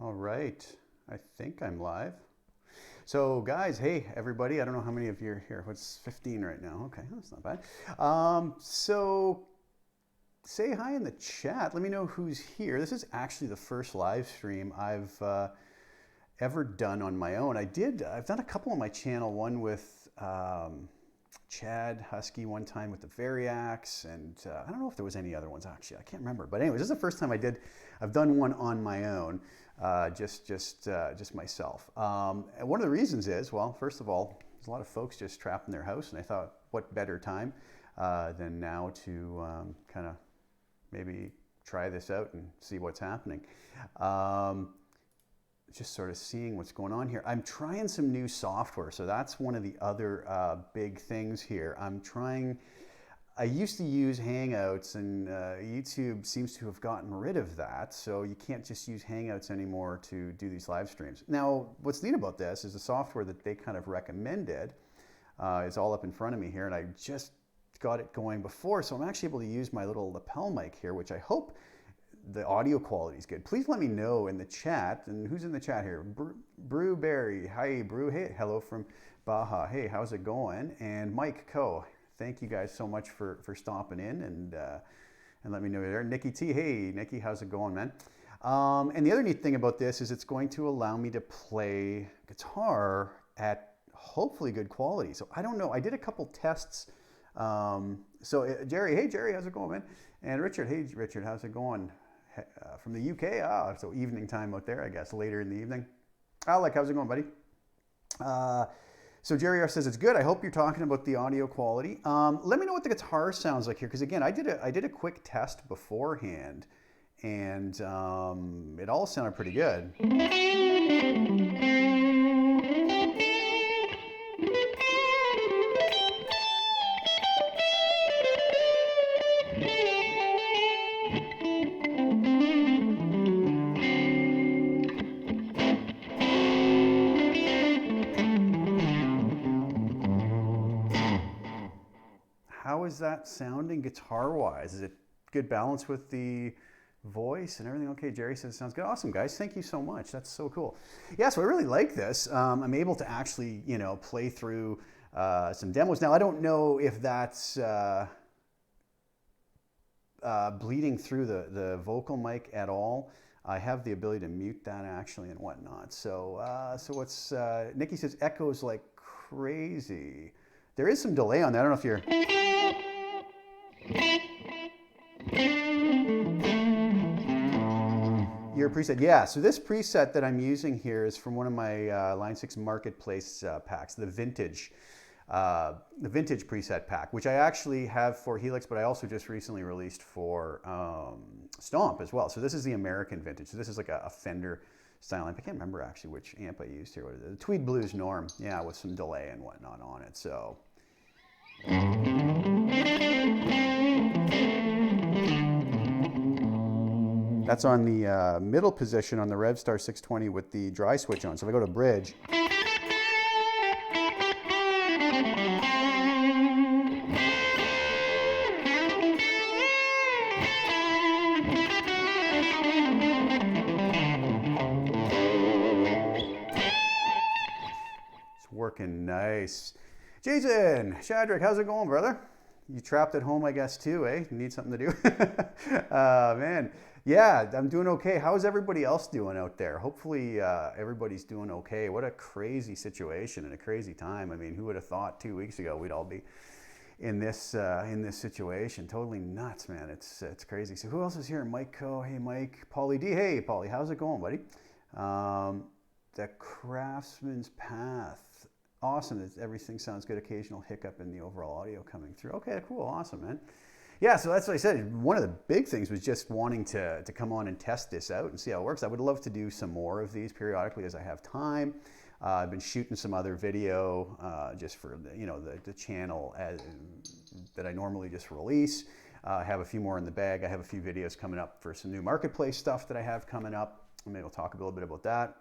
All right, I think I'm live. So guys, hey everybody, I don't know how many of you are here. What's 15 right now? Okay, that's not bad. So say hi in the chat. Let me know who's here. This is actually the first live stream I've ever done on my own. I've done a couple on my channel, one with Chad Husky one time with the Variax, and I don't know if there was any other ones actually. I can't remember. But anyways, this is the first time I've done one on my own, just myself. And one of the reasons is, well, first of all, there's a lot of folks just trapped in their house, and I thought, what better time than now to kind of maybe try this out and see what's happening. Just sort of seeing what's going on here. I'm trying some new software, so that's one of the other big things here. I used to use Hangouts, and YouTube seems to have gotten rid of that, so you can't just use Hangouts anymore to do these live streams. Now, what's neat about this is the software that they kind of recommended is all up in front of me here, and I just got it going before, so I'm actually able to use my little lapel mic here, which I hope the audio quality is good. Please let me know in the chat. And who's in the chat here? Brewberry. Hi, Brew. Hey, hello from Baja. Hey, how's it going? And Mike Coe. Thank you guys so much for stopping in and let me know you're there. Nikki T. Hey, Nikki, how's it going, man? And the other neat thing about this is it's going to allow me to play guitar at hopefully good quality. So I don't know. I did a couple tests. Jerry, hey, Jerry, how's it going, man? And Richard, hey, Richard, how's it going? From the UK, so evening time out there, I guess, later in the evening. Alec, how's it going, buddy? So Jerry R says it's good. I hope you're talking about the audio quality. Let me know what the guitar sounds like here, because again, I did a quick test beforehand, and it all sounded pretty good. How is that sounding guitar-wise? Is it good balance with the voice and everything? Okay, Jerry says it sounds good. Awesome, guys. Thank you so much. That's so cool. Yeah, so I really like this. I'm able to actually, play through some demos. Now, I don't know if that's bleeding through the vocal mic at all. I have the ability to mute that actually and whatnot. So what's Nikki says echoes like crazy. There is some delay on that. I don't know if you're... Your preset, yeah. So this preset that I'm using here is from one of my Line 6 Marketplace packs, the vintage preset pack, which I actually have for Helix, but I also just recently released for Stomp as well. So this is the American vintage. So this is like a Fender style amp. I can't remember actually which amp I used here. What is it? The Tweed Blues Norm, yeah, with some delay and whatnot on it. So. That's on the middle position on the Revstar 620 with the dry switch on. So if I go to bridge, it's working nice. Jason, Shadrach, how's it going, brother? You trapped at home, I guess, too, eh? You need something to do? Man, yeah, I'm doing okay. How's everybody else doing out there? Hopefully everybody's doing okay. What a crazy situation and a crazy time. I mean, who would have thought 2 weeks ago we'd all be in this situation? Totally nuts, man. It's crazy. So who else is here? Mike Co. Hey, Mike. Paulie D. Hey, Paulie, how's it going, buddy? The Craftsman's Path. Awesome. Everything sounds good. Occasional hiccup in the overall audio coming through. Okay, cool. Awesome, man. Yeah, so that's what I said. One of the big things was just wanting to come on and test this out and see how it works. I would love to do some more of these periodically as I have time. I've been shooting some other video just for the channel that I normally just release. I have a few more in the bag. I have a few videos coming up for some new marketplace stuff that I have coming up. Maybe we'll talk a little bit about that.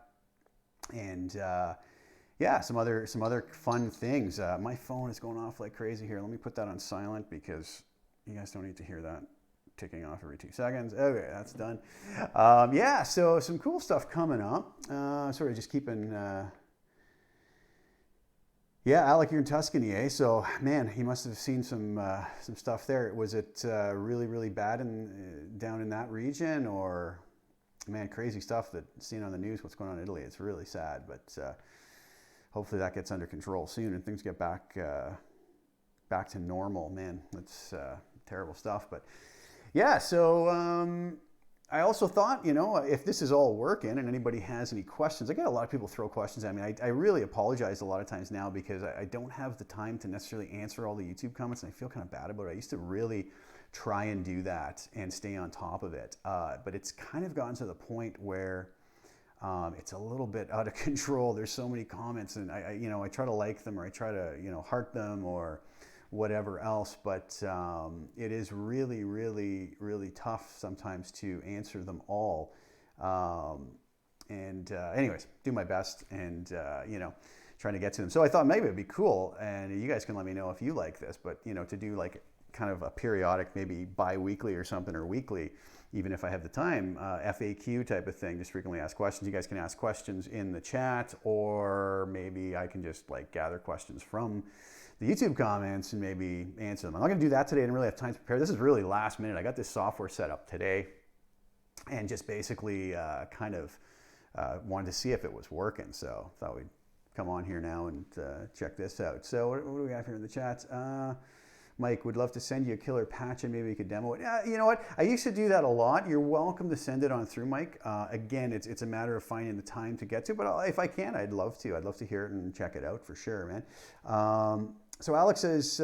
And yeah, some other fun things. My phone is going off like crazy here. Let me put that on silent because you guys don't need to hear that ticking off every 2 seconds. Okay, that's done. Yeah, so some cool stuff coming up. Sort of just keeping... Yeah, Alec, you're in Tuscany, eh? So, man, he must have seen some stuff there. Was it really, really bad down in that region, or, man, crazy stuff that seen on the news? What's going on in Italy? It's really sad, but hopefully that gets under control soon and things get back to normal. Man, that's terrible stuff. But yeah, so I also thought, if this is all working and anybody has any questions, I get a lot of people throw questions at me. I really apologize a lot of times now because I don't have the time to necessarily answer all the YouTube comments, and I feel kind of bad about it. I used to really try and do that and stay on top of it. But it's kind of gotten to the point where it's a little bit out of control. There's so many comments, and I try to like them, or I try to, heart them, or whatever else, but it is really, really, really tough sometimes to answer them all. Anyways, do my best and, trying to get to them. So I thought maybe it'd be cool, and you guys can let me know if you like this, but, to do like kind of a periodic, maybe bi-weekly or something, or weekly, even if I have the time, FAQ type of thing, just frequently asked questions. You guys can ask questions in the chat, or maybe I can just like gather questions from the YouTube comments and maybe answer them. I'm not going to do that today. I didn't really have time to prepare. This is really last minute. I got this software set up today and just basically kind of wanted to see if it was working. So thought we'd come on here now and check this out. So what do we got here in the chat? Mike, would love to send you a killer patch and maybe you could demo it. Yeah, you know what? I used to do that a lot. You're welcome to send it on through, Mike. Again, it's a matter of finding the time to get to, but if I can, I'd love to. I'd love to hear it and check it out for sure, man. So Alex says,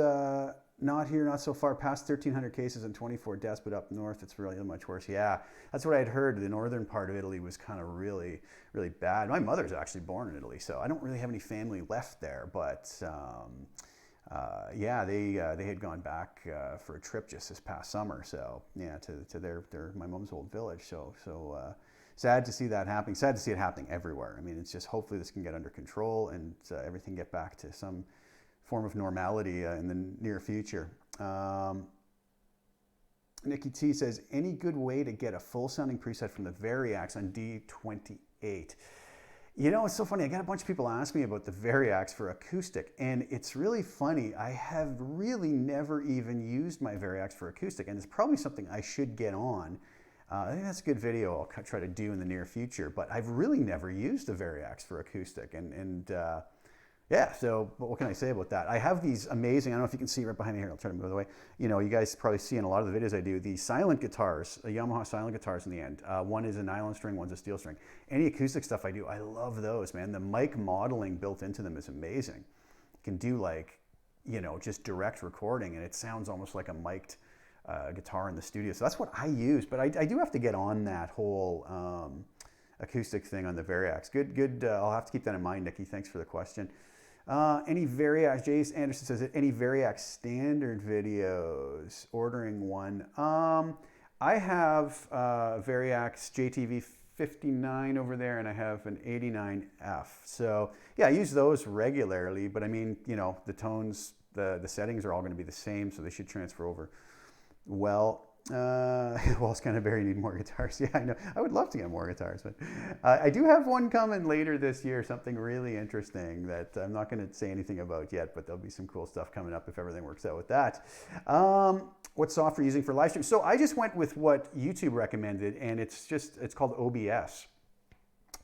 not here, not so far, past 1,300 cases and 24 deaths, but up north, it's really much worse. Yeah, that's what I had heard. The northern part of Italy was kind of really, really bad. My mother's actually born in Italy, so I don't really have any family left there, but yeah, they had gone back for a trip just this past summer. So yeah, to their my mom's old village. So sad to see that happening. Sad to see it happening everywhere. I mean, it's just hopefully this can get under control and everything get back to some form of normality in the near future. Nikki T says, any good way to get a full sounding preset from the Variax on D28? It's so funny. I got a bunch of people ask me about the Variax for acoustic, and it's really funny. I have really never even used my Variax for acoustic, and it's probably something I should get on. I think that's a good video I'll try to do in the near future, but I've really never used the Variax for acoustic, and yeah, so what can I say about that? I have these amazing, I don't know if you can see right behind me here, I'll try to move the way. You guys probably see in a lot of the videos I do, these silent guitars, Yamaha silent guitars in the end. One is a nylon string, one's a steel string. Any acoustic stuff I do, I love those, man. The mic modeling built into them is amazing. You can do like, just direct recording, and it sounds almost like a mic'd guitar in the studio. So that's what I use, but I do have to get on that whole acoustic thing on the Variax. Good, I'll have to keep that in mind, Nikki. Thanks for the question. Any Variax, Jace Anderson says, any Variax standard videos, ordering one. I have Variax JTV 59 over there, and I have an 89F. So yeah, I use those regularly, but I mean, the tones, the settings are all going to be the same, so they should transfer over well. Well, it's kind of very need more guitars. Yeah, I know. I would love to get more guitars, but I do have one coming later this year, something really interesting that I'm not going to say anything about yet, but there'll be some cool stuff coming up if everything works out with that. What software are you using for live stream? So I just went with what YouTube recommended, and it's called OBS.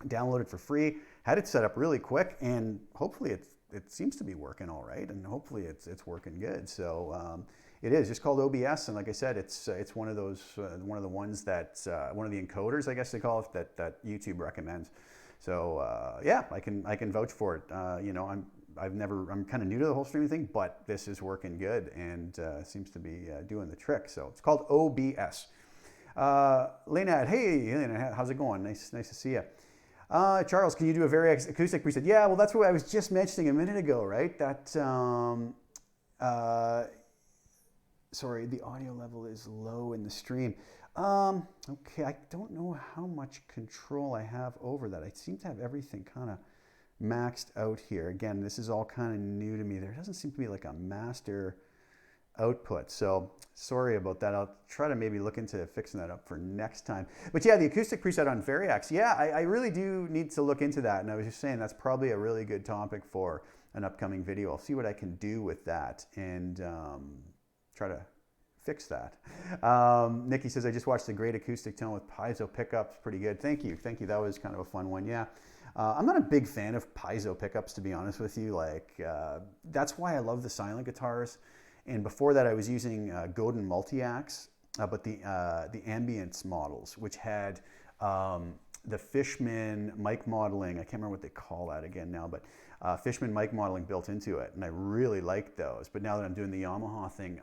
Downloaded for free, had it set up really quick, and hopefully it seems to be working all right, and hopefully it's working good. So it is just called OBS, and like I said, it's one of those one of the ones that one of the encoders, I guess they call it, that YouTube recommends. So yeah, I can vouch for it. I'm kind of new to the whole streaming thing, but this is working good and seems to be doing the trick. So it's called OBS. Lena, hey, Lena, how's it going? Nice to see you. Charles, can you do a Variax acoustic preset? Yeah, well, that's what I was just mentioning a minute ago, right? That sorry, the audio level is low in the stream. Okay, I don't know how much control I have over that. I seem to have everything kind of maxed out here. Again, this is all kind of new to me. There doesn't seem to be like a master output. So sorry about that. I'll try to maybe look into fixing that up for next time. But yeah, the acoustic preset on Variax. Yeah, I really do need to look into that. And I was just saying that's probably a really good topic for an upcoming video. I'll see what I can do with that and try to fix that. Nikki says, I just watched the Great Acoustic Tone with piezo pickups. Pretty good. Thank you. Thank you. That was kind of a fun one. Yeah. I'm not a big fan of piezo pickups, to be honest with you. Like, that's why I love the silent guitars. And before that, I was using Godin Multi-Axe, but the Ambience models, which had the Fishman mic modeling. I can't remember what they call that again now, but Fishman mic modeling built into it, and I really liked those. But now that I'm doing the Yamaha thing,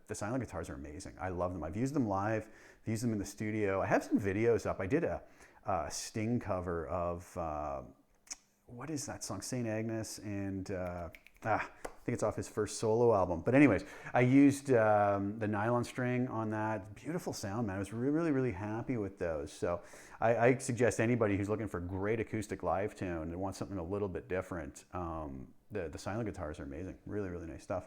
the silent guitars are amazing. I love them. I've used them live, I've used them in the studio. I have some videos up. I did a Sting cover of, what is that song? St. Agnes, and I think it's off his first solo album. But anyways, I used the nylon string on that. Beautiful sound, man. I was really, really happy with those. So I suggest anybody who's looking for great acoustic live tone and wants something a little bit different, the silent guitars are amazing. Really, really nice stuff.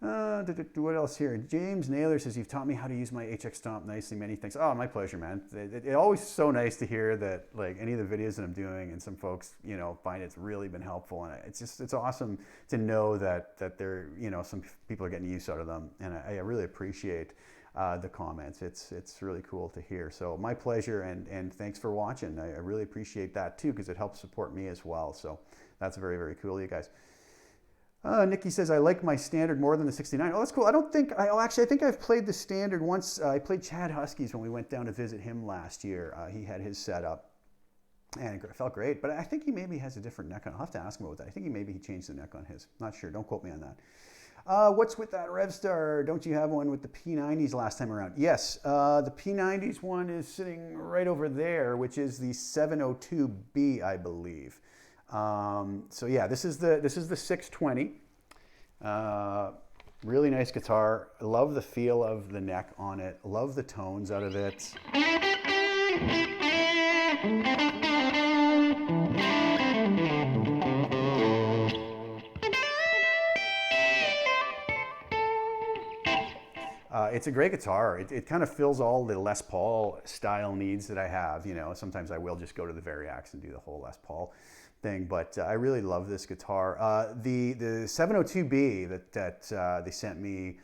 What else here? James Naylor says, you've taught me how to use my HX Stomp nicely. Many thanks. Oh, my pleasure, man. It's always so nice to hear that, like, any of the videos that I'm doing and some folks, you know, find it's really been helpful. And it's awesome to know that there, you know, some people are getting use out of them. And I really appreciate the comments. It's really cool to hear. So my pleasure, and thanks for watching. I really appreciate that too, because it helps support me as well. So that's very, very cool, you guys. Nikki says, I like my standard more than the 69. Oh, that's cool. I think I've played the standard once. I played Chad Huskies when we went down to visit him last year. He had his setup, and it felt great. But I think he maybe has a different neck on. I'll have to ask him about that. I think he changed the neck on his. Not sure. Don't quote me on that. What's with that Revstar? Don't you have one with the P90s last time around? Yes, the P90s one is sitting right over there, which is the 702B, I believe. So yeah, this is the 620. Really nice guitar. I love the feel of the neck on it. Love the tones out of it. It's a great guitar. It kind of fills all the Les Paul style needs that I have. You know, sometimes I will just go to the Variax and do the whole Les Paul thing, but I really love this guitar. The 702B that they sent me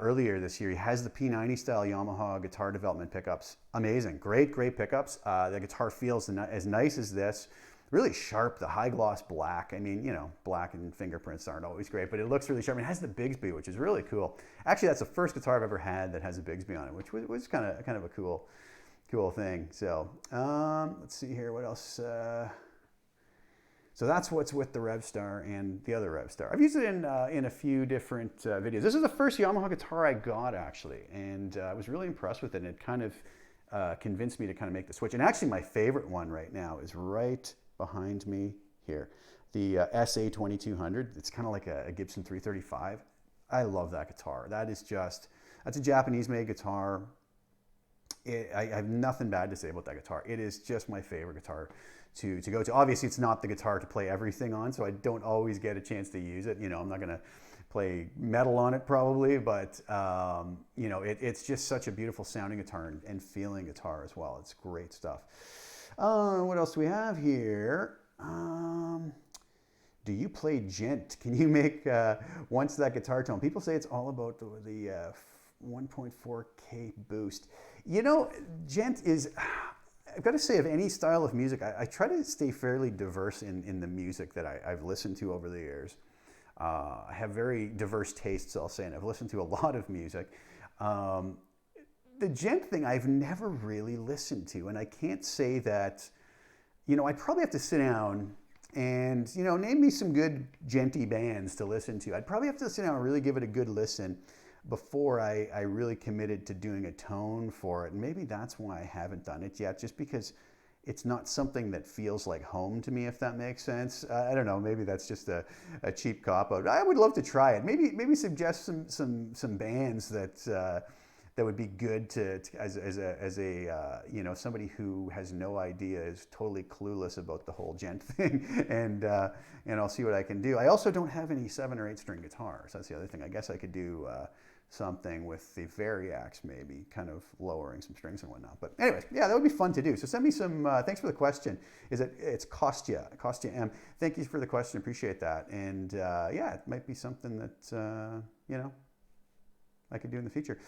earlier this year has the P90 style Yamaha guitar development pickups. Amazing, great pickups. The guitar feels as nice as this. Really sharp, the high gloss black. I mean, you know, black and fingerprints aren't always great, but it looks really sharp. It has the Bigsby, which is really cool. Actually, that's the first guitar I've ever had that has a Bigsby on it, which was kind of a cool thing. So let's see here, what else? So that's what's with the Revstar and the other Revstar. I've used it in a few different videos. This is the first Yamaha guitar I got, actually, and I was really impressed with it. And it kind of convinced me to kind of make the switch. And actually, my favorite one right now is right behind me here, the SA2200. It's kind of like a Gibson 335. I love that guitar. That's a Japanese-made guitar. I have nothing bad to say about that guitar. It is just my favorite guitar to go to. Obviously, it's not the guitar to play everything on, so I don't always get a chance to use it. You know, I'm not going to play metal on it probably, but you know, it's just such a beautiful sounding guitar and feeling guitar as well. It's great stuff. What else do we have here? Do you play gent? Can you make once that guitar tone? People say it's all about the 1.4K boost. You know, gent is, I've got to say, of any style of music, I try to stay fairly diverse in the music that I've listened to over the years. I have very diverse tastes, I'll say, and I've listened to a lot of music. The gent thing I've never really listened to, and I can't say that, you know, I'd probably have to sit down and, you know, name me some good genty bands to listen to. I'd probably have to sit down and really give it a good listen before I really committed to doing a tone for it. And maybe that's why I haven't done it yet, just because it's not something that feels like home to me, if that makes sense. I don't know, maybe that's just a cheap cop-out. I would love to try it. Maybe suggest some bands that that would be good as a somebody who has no idea, is totally clueless about the whole gent thing, and I'll see what I can do. I also don't have any 7 or 8 string guitars. That's the other thing. I guess I could do something with the Variax, maybe kind of lowering some strings and whatnot. But anyways, yeah, that would be fun to do. So send me some. Thanks for the question. It's Kostya M. Thank you for the question. Appreciate that. And yeah, it might be something that I could do in the future.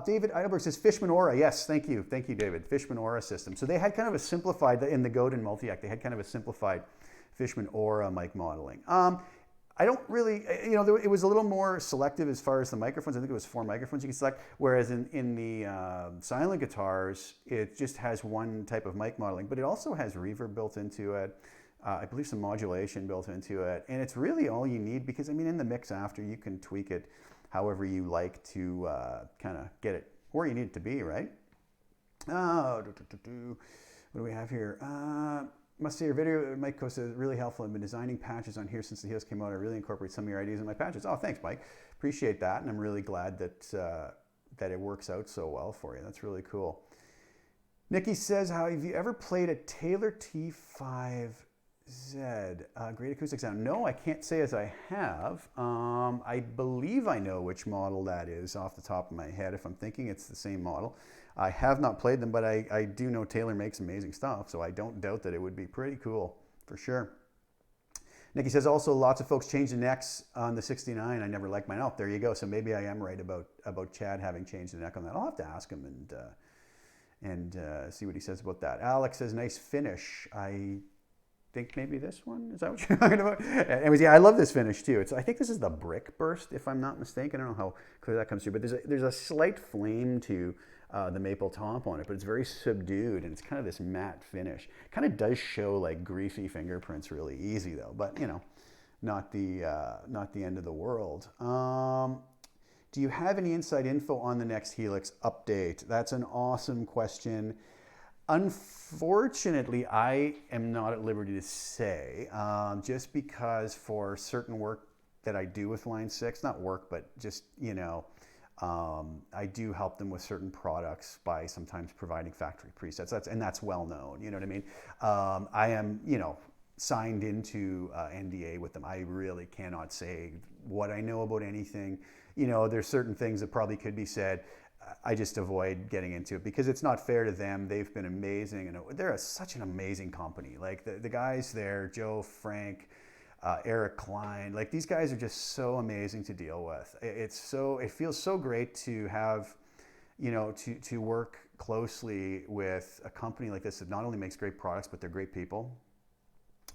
David Eidelberg says Fishman Aura. Yes, thank you, David. Fishman Aura system. So they had kind of a simplified, in the Godin Multi-Act, they had kind of a simplified Fishman Aura mic modeling. I don't really, it was a little more selective as far as the microphones. I think it was 4 microphones you can select, whereas in the silent guitars, it just has one type of mic modeling, but it also has reverb built into it. I believe some modulation built into it, and it's really all you need because, in the mix after, you can tweak it however you like to kind of get it where you need it to be, right? What do we have here? Must say your video, Mike Costa, is really helpful. I've been designing patches on here since the Helix came out. I really incorporate some of your ideas in my patches. Oh, thanks, Mike. Appreciate that, and I'm really glad that it works out so well for you. That's really cool. Nikki says, have you ever played a Taylor T5Z? Great acoustic sound. No, I can't say as I have. I believe I know which model that is off the top of my head. If I'm thinking it's the same model. I have not played them, but I do know Taylor makes amazing stuff, so I don't doubt that it would be pretty cool, for sure. Nikki says, also, lots of folks change the necks on the 69. I never liked mine. Oh, there you go. So maybe I am right about Chad having changed the neck on that. I'll have to ask him and see what he says about that. Alex says, nice finish. I think maybe this one, is that what you're talking about? Anyways, yeah, I love this finish too. I think this is the brick burst, if I'm not mistaken. I don't know how clear that comes through, but there's a slight flame to the maple top on it, but it's very subdued, and it's kind of this matte finish. Kind of does show like greasy fingerprints really easy though, but not the end of the world. Do you have any inside info on the next Helix update? That's an awesome question. Unfortunately, I am not at liberty to say, just because for certain work that I do with Line 6, not work, but just, I do help them with certain products by sometimes providing factory presets. That's well known, you know what I mean? I am, signed into NDA with them. I really cannot say what I know about anything. There's certain things that probably could be said. I just avoid getting into it because it's not fair to them. They've been amazing, and they're such an amazing company. Like the guys there, Joe, Frank, Eric Klein, like these guys are just so amazing to deal with. It feels so great to have, to work closely with a company like this that not only makes great products, but they're great people.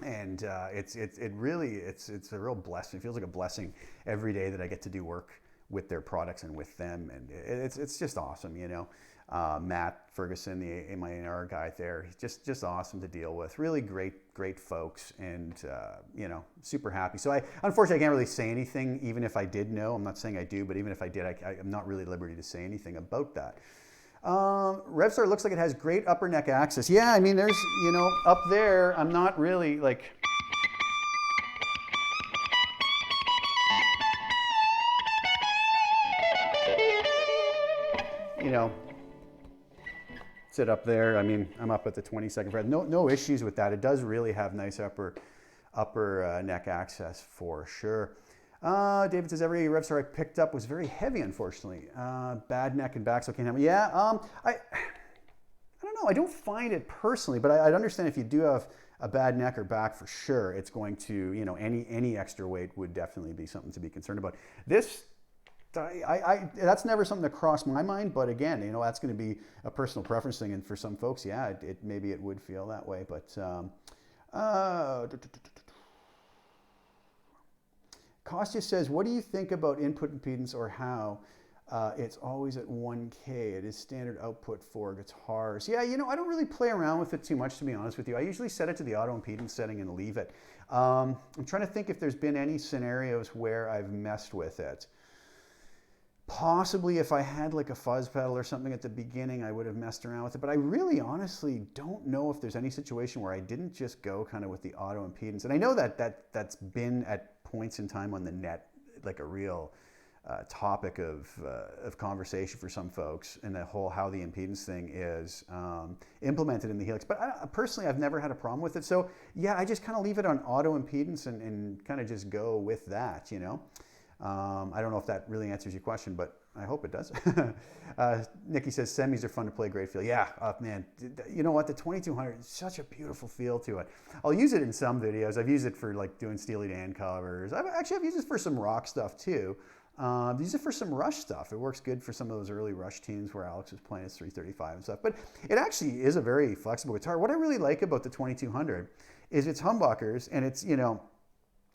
And it's a real blessing. It feels like a blessing every day that I get to do work with their products and with them, and it's just awesome, Matt Ferguson, the A&R guy there, he's just awesome to deal with. Really great folks, and super happy. So unfortunately I can't really say anything, even if I did know. I'm not saying I do, but even if I did, I'm not really at liberty to say anything about that. RevStar looks like it has great upper neck access. Yeah, there's up there. I'm not really like. Sit up there. I'm up at the 22nd fret. No issues with that. It does really have nice upper neck access for sure. David says every RevStar I picked up was very heavy, unfortunately. Bad neck and back, so I can't have. Yeah. I don't know. I don't find it personally, but I'd understand if you do have a bad neck or back for sure. It's going to any extra weight would definitely be something to be concerned about. This. That's never something that crossed my mind, but again, that's going to be a personal preference thing, and for some folks, yeah, maybe it would feel that way. But Kostya says, what do you think about input impedance, or how it's always at 1K? It is standard output for guitars. Yeah, I don't really play around with it too much, to be honest with you. I usually set it to the auto impedance setting and leave it. I'm trying to think if there's been any scenarios where I've messed with it. Possibly if I had like a fuzz pedal or something at the beginning, I would have messed around with it. But I really honestly don't know if there's any situation where I didn't just go kind of with the auto impedance. And I know that's been at points in time on the net like a real topic of conversation for some folks, and the whole how the impedance thing is implemented in the Helix. But personally, I've never had a problem with it. So yeah, I just kind of leave it on auto impedance and kind of just go with that, you know. I don't know if that really answers your question, but I hope it does. Nikki says semis are fun to play, great feel. Yeah, man, you know what? The 2200 is such a beautiful feel to it. I'll use it in some videos. I've used it for like doing Steely Dan covers. I've used it for some rock stuff too. Use it for some Rush stuff. It works good for some of those early Rush tunes where Alex was playing his 335 and stuff. But it actually is a very flexible guitar. What I really like about the 2200 is it's humbuckers, and it's, you know,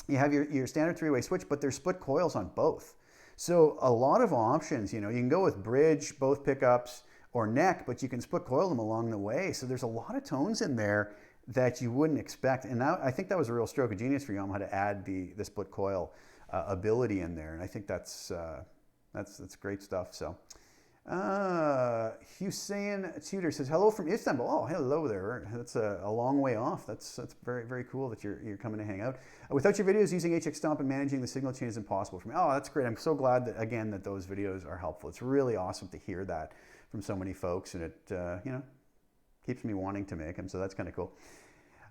you have your standard three-way switch, but there's split coils on both. So a lot of options, you know, you can go with bridge, both pickups, or neck, but you can split coil them along the way. So there's a lot of tones in there that you wouldn't expect. And I think that was a real stroke of genius for Yamaha to add the split coil ability in there, and I think that's great stuff. So Hussein Tudor says hello from Istanbul. Oh, hello there. That's a long way off. That's very, very cool that you're coming to hang out. Without your videos, using HX Stomp and managing the signal chain is impossible for me. Oh, that's great. I'm so glad that, again, that those videos are helpful. It's really awesome to hear that from so many folks, and it you know, keeps me wanting to make them. So that's kind of cool.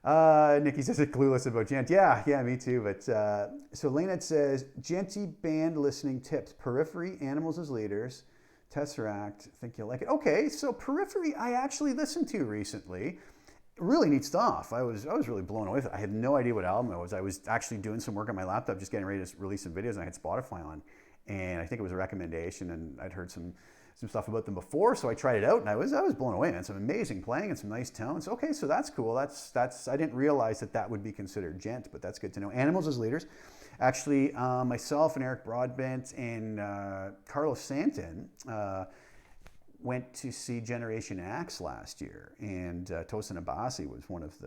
Nikki says it's clueless about Gent. Yeah, me too. But so Laynette says Genty band listening tips: Periphery, Animals as Leaders, Tesseract. Think you'll like it. Okay, so Periphery I actually listened to recently. Really neat stuff. I was really blown away with it. I had no idea what album it was. I was actually doing some work on my laptop, just getting ready to release some videos, and I had Spotify on, and I think it was a recommendation, and I'd heard some stuff about them before, so I tried it out, and I was blown away, man. Some amazing playing and some nice tones. Okay, so that's cool. That's I didn't realize that would be considered gent, but that's good to know. Animals as Leaders. Actually, myself and Eric Broadbent and Carlos Santin went to see Generation Axe last year, and Tosin Abasi was one of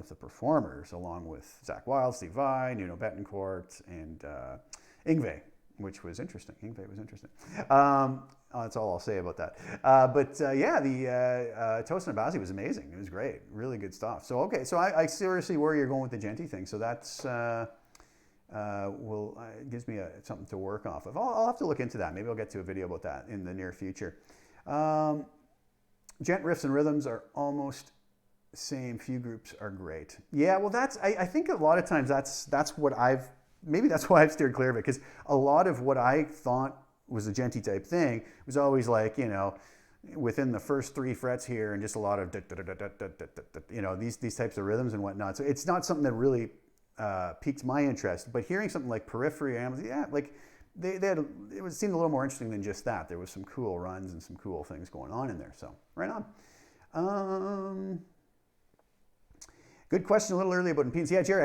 the performers, along with Zach Wilde, Steve Vai, Nuno Betancourt, and Yngwie, which was interesting. Yngwie was interesting. That's all I'll say about that. Yeah, the Tosin Abasi was amazing. It was great. Really good stuff. So, okay, so I seriously where you're going with the Genty thing. So that's it gives me something to work off of. I'll have to look into that. Maybe I'll get to a video about that in the near future. Gent riffs and rhythms are almost same. Few groups are great. Yeah, well, I think a lot of times that's what maybe that's why I've steered clear of it, because a lot of what I thought was a Genty type thing was always like, you know, within the first 3 frets here and just a lot of, you know, these types of rhythms and whatnot. So it's not something that really piqued my interest. But hearing something like Periphery, yeah, like it seemed a little more interesting than just that. There was some cool runs and some cool things going on in there. So right on. Good question a little early about impedance. Yeah, Jerry,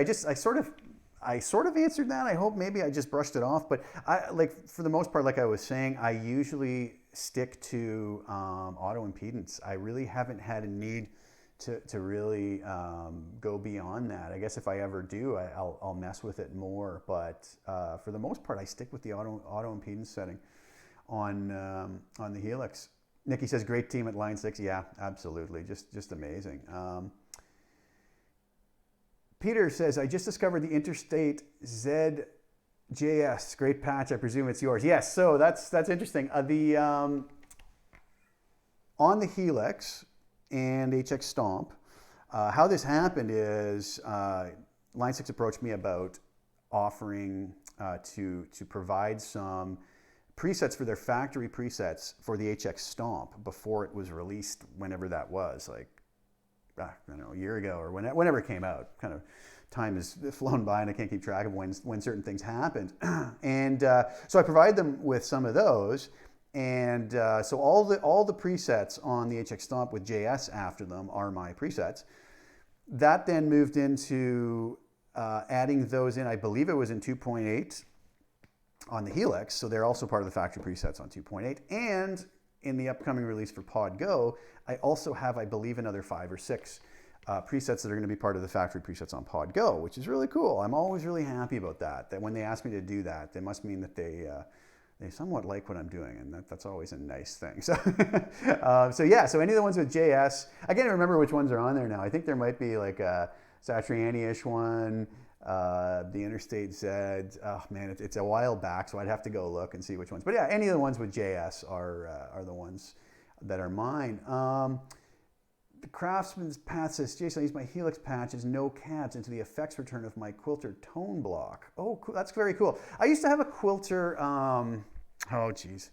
I sort of answered that. I hope maybe I just brushed it off, but for the most part, like I was saying, I usually stick to auto impedance. I really haven't had a need to really go beyond that. I guess if I ever do, I'll mess with it more. But for the most part, I stick with the auto impedance setting on the Helix. Nikki says, great team at Line 6. Yeah, absolutely. Just amazing. Peter says, I just discovered the Interstate ZJS. Great patch. I presume it's yours. Yes, so that's interesting. On the Helix and HX Stomp, how this happened is Line 6 approached me about offering to provide some presets for their factory presets for the HX Stomp before it was released, whenever that was, like, I don't know, a year ago or whenever it came out. Kind of time has flown by and I can't keep track of when certain things happened. And so I provide them with some of those. And so all the presets on the HX Stomp with JS after them are my presets. That then moved into adding those in, I believe it was in 2.8 on the Helix. So they're also part of the factory presets on 2.8. And in the upcoming release for Pod Go, I also have, I believe, another 5 or 6 presets that are going to be part of the factory presets on Pod Go, which is really cool. I'm always really happy about that. That when they ask me to do that, they must mean that they somewhat like what I'm doing, and that's always a nice thing. So, so any of the ones with JS, I can't remember which ones are on there now. I think there might be like a Satriani-ish one. the Interstate Z. Oh man, it's a while back, so I'd have to go look and see which ones. But yeah, any of the ones with JS are the ones that are mine. The Craftsman's Path says, Jason, I use my Helix patches, no cabs, into the effects return of my Quilter tone block. Oh, cool. That's very cool. I used to have a Quilter, oh geez,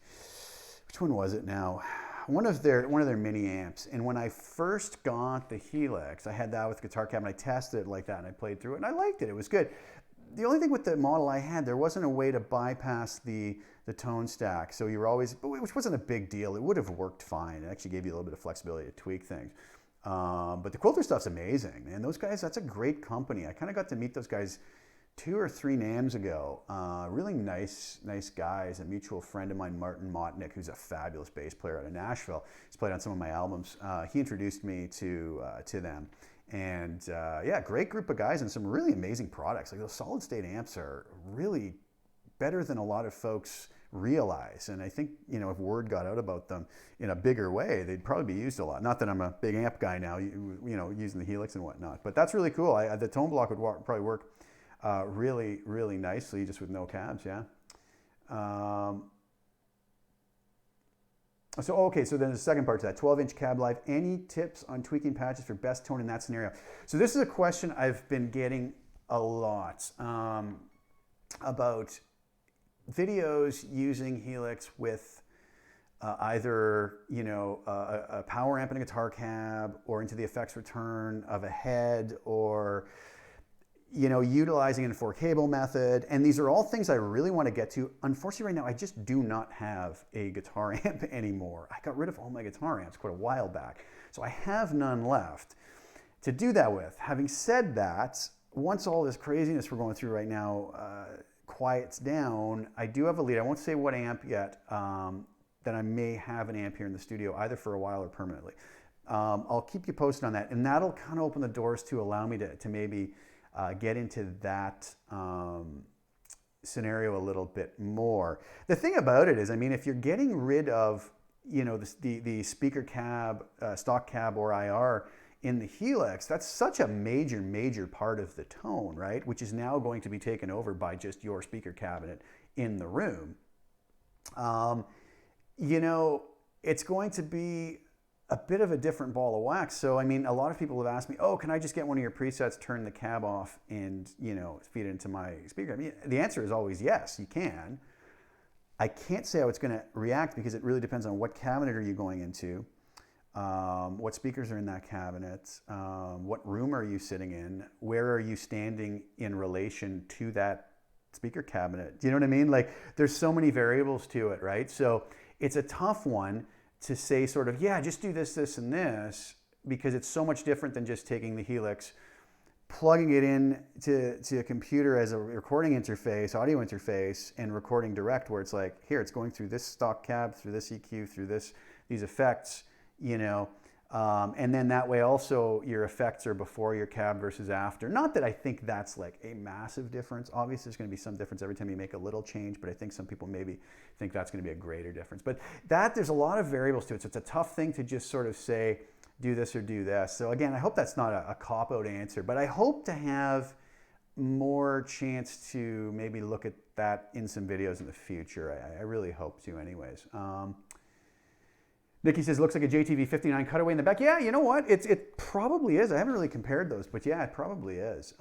which one was it now? One of their mini amps. And when I first got the Helix, I had that with guitar cab, and I tested it like that, and I played through it, and I liked it. It was good. The only thing with the model I had, there wasn't a way to bypass the tone stack. So you were always, which wasn't a big deal. It would have worked fine. It actually gave you a little bit of flexibility to tweak things. But the Quilter stuff's amazing, man. Those guys, that's a great company. I kind of got to meet those guys 2 or 3 NAMs ago. Really nice guys. A mutual friend of mine, Martin Motnick, who's a fabulous bass player out of Nashville. He's played on some of my albums. He introduced me to them. And yeah, great group of guys and some really amazing products. Like those solid state amps are really better than a lot of folks realize. And I think, you know, if word got out about them in a bigger way, they'd probably be used a lot. Not that I'm a big amp guy now, you know, using the Helix and whatnot, but that's really cool. The tone block would probably work really nicely just with no cabs, yeah. Okay, so then the second part to that, 12-inch cab life. Any tips on tweaking patches for best tone in that scenario? So this is a question I've been getting a lot about videos using Helix with either, you know, a power amp and a guitar cab, or into the effects return of a head, or, you know, utilizing a 4-cable method. And these are all things I really want to get to. Unfortunately, right now, I just do not have a guitar amp anymore. I got rid of all my guitar amps quite a while back, so I have none left to do that with. Having said that, once all this craziness we're going through right now quiets down, I do have a lead. I won't say what amp yet, that I may have an amp here in the studio, either for a while or permanently. I'll keep you posted on that, and that'll kind of open the doors to allow me to maybe get into that scenario a little bit more. The thing about it is, I mean, if you're getting rid of, you know, the speaker cab, stock cab, or IR in the Helix, that's such a major part of the tone, right? Which is now going to be taken over by just your speaker cabinet in the room. You know, it's going to be a bit of a different ball of wax. So, I mean, a lot of people have asked me, oh, can I just get one of your presets, turn the cab off, and, you know, feed it into my speaker? I mean, the answer is always yes, you can. I can't say how it's going to react, because it really depends on what cabinet are you going into, what speakers are in that cabinet, what room are you sitting in, where are you standing in relation to that speaker cabinet? Do you know what I mean? Like, there's so many variables to it, right? So it's a tough one to say sort of, yeah, just do this, this, and this, because it's so much different than just taking the Helix, plugging it in to a computer as a recording interface, audio interface, and recording direct, where it's like, here, it's going through this stock cab, through this EQ, through these effects, you know, and then that way also your effects are before your cab versus after. Not that I think that's like a massive difference. Obviously, there's going to be some difference every time you make a little change, but I think some people maybe think that's going to be a greater difference. But there's a lot of variables to it, so it's a tough thing to just sort of say, do this or do this. So again, I hope that's not a cop-out answer, but I hope to have more chance to maybe look at that in some videos in the future. I really hope to anyways. Nikki says, looks like a JTV 59 cutaway in the back. Yeah, you know what? It probably is. I haven't really compared those, but yeah, it probably is.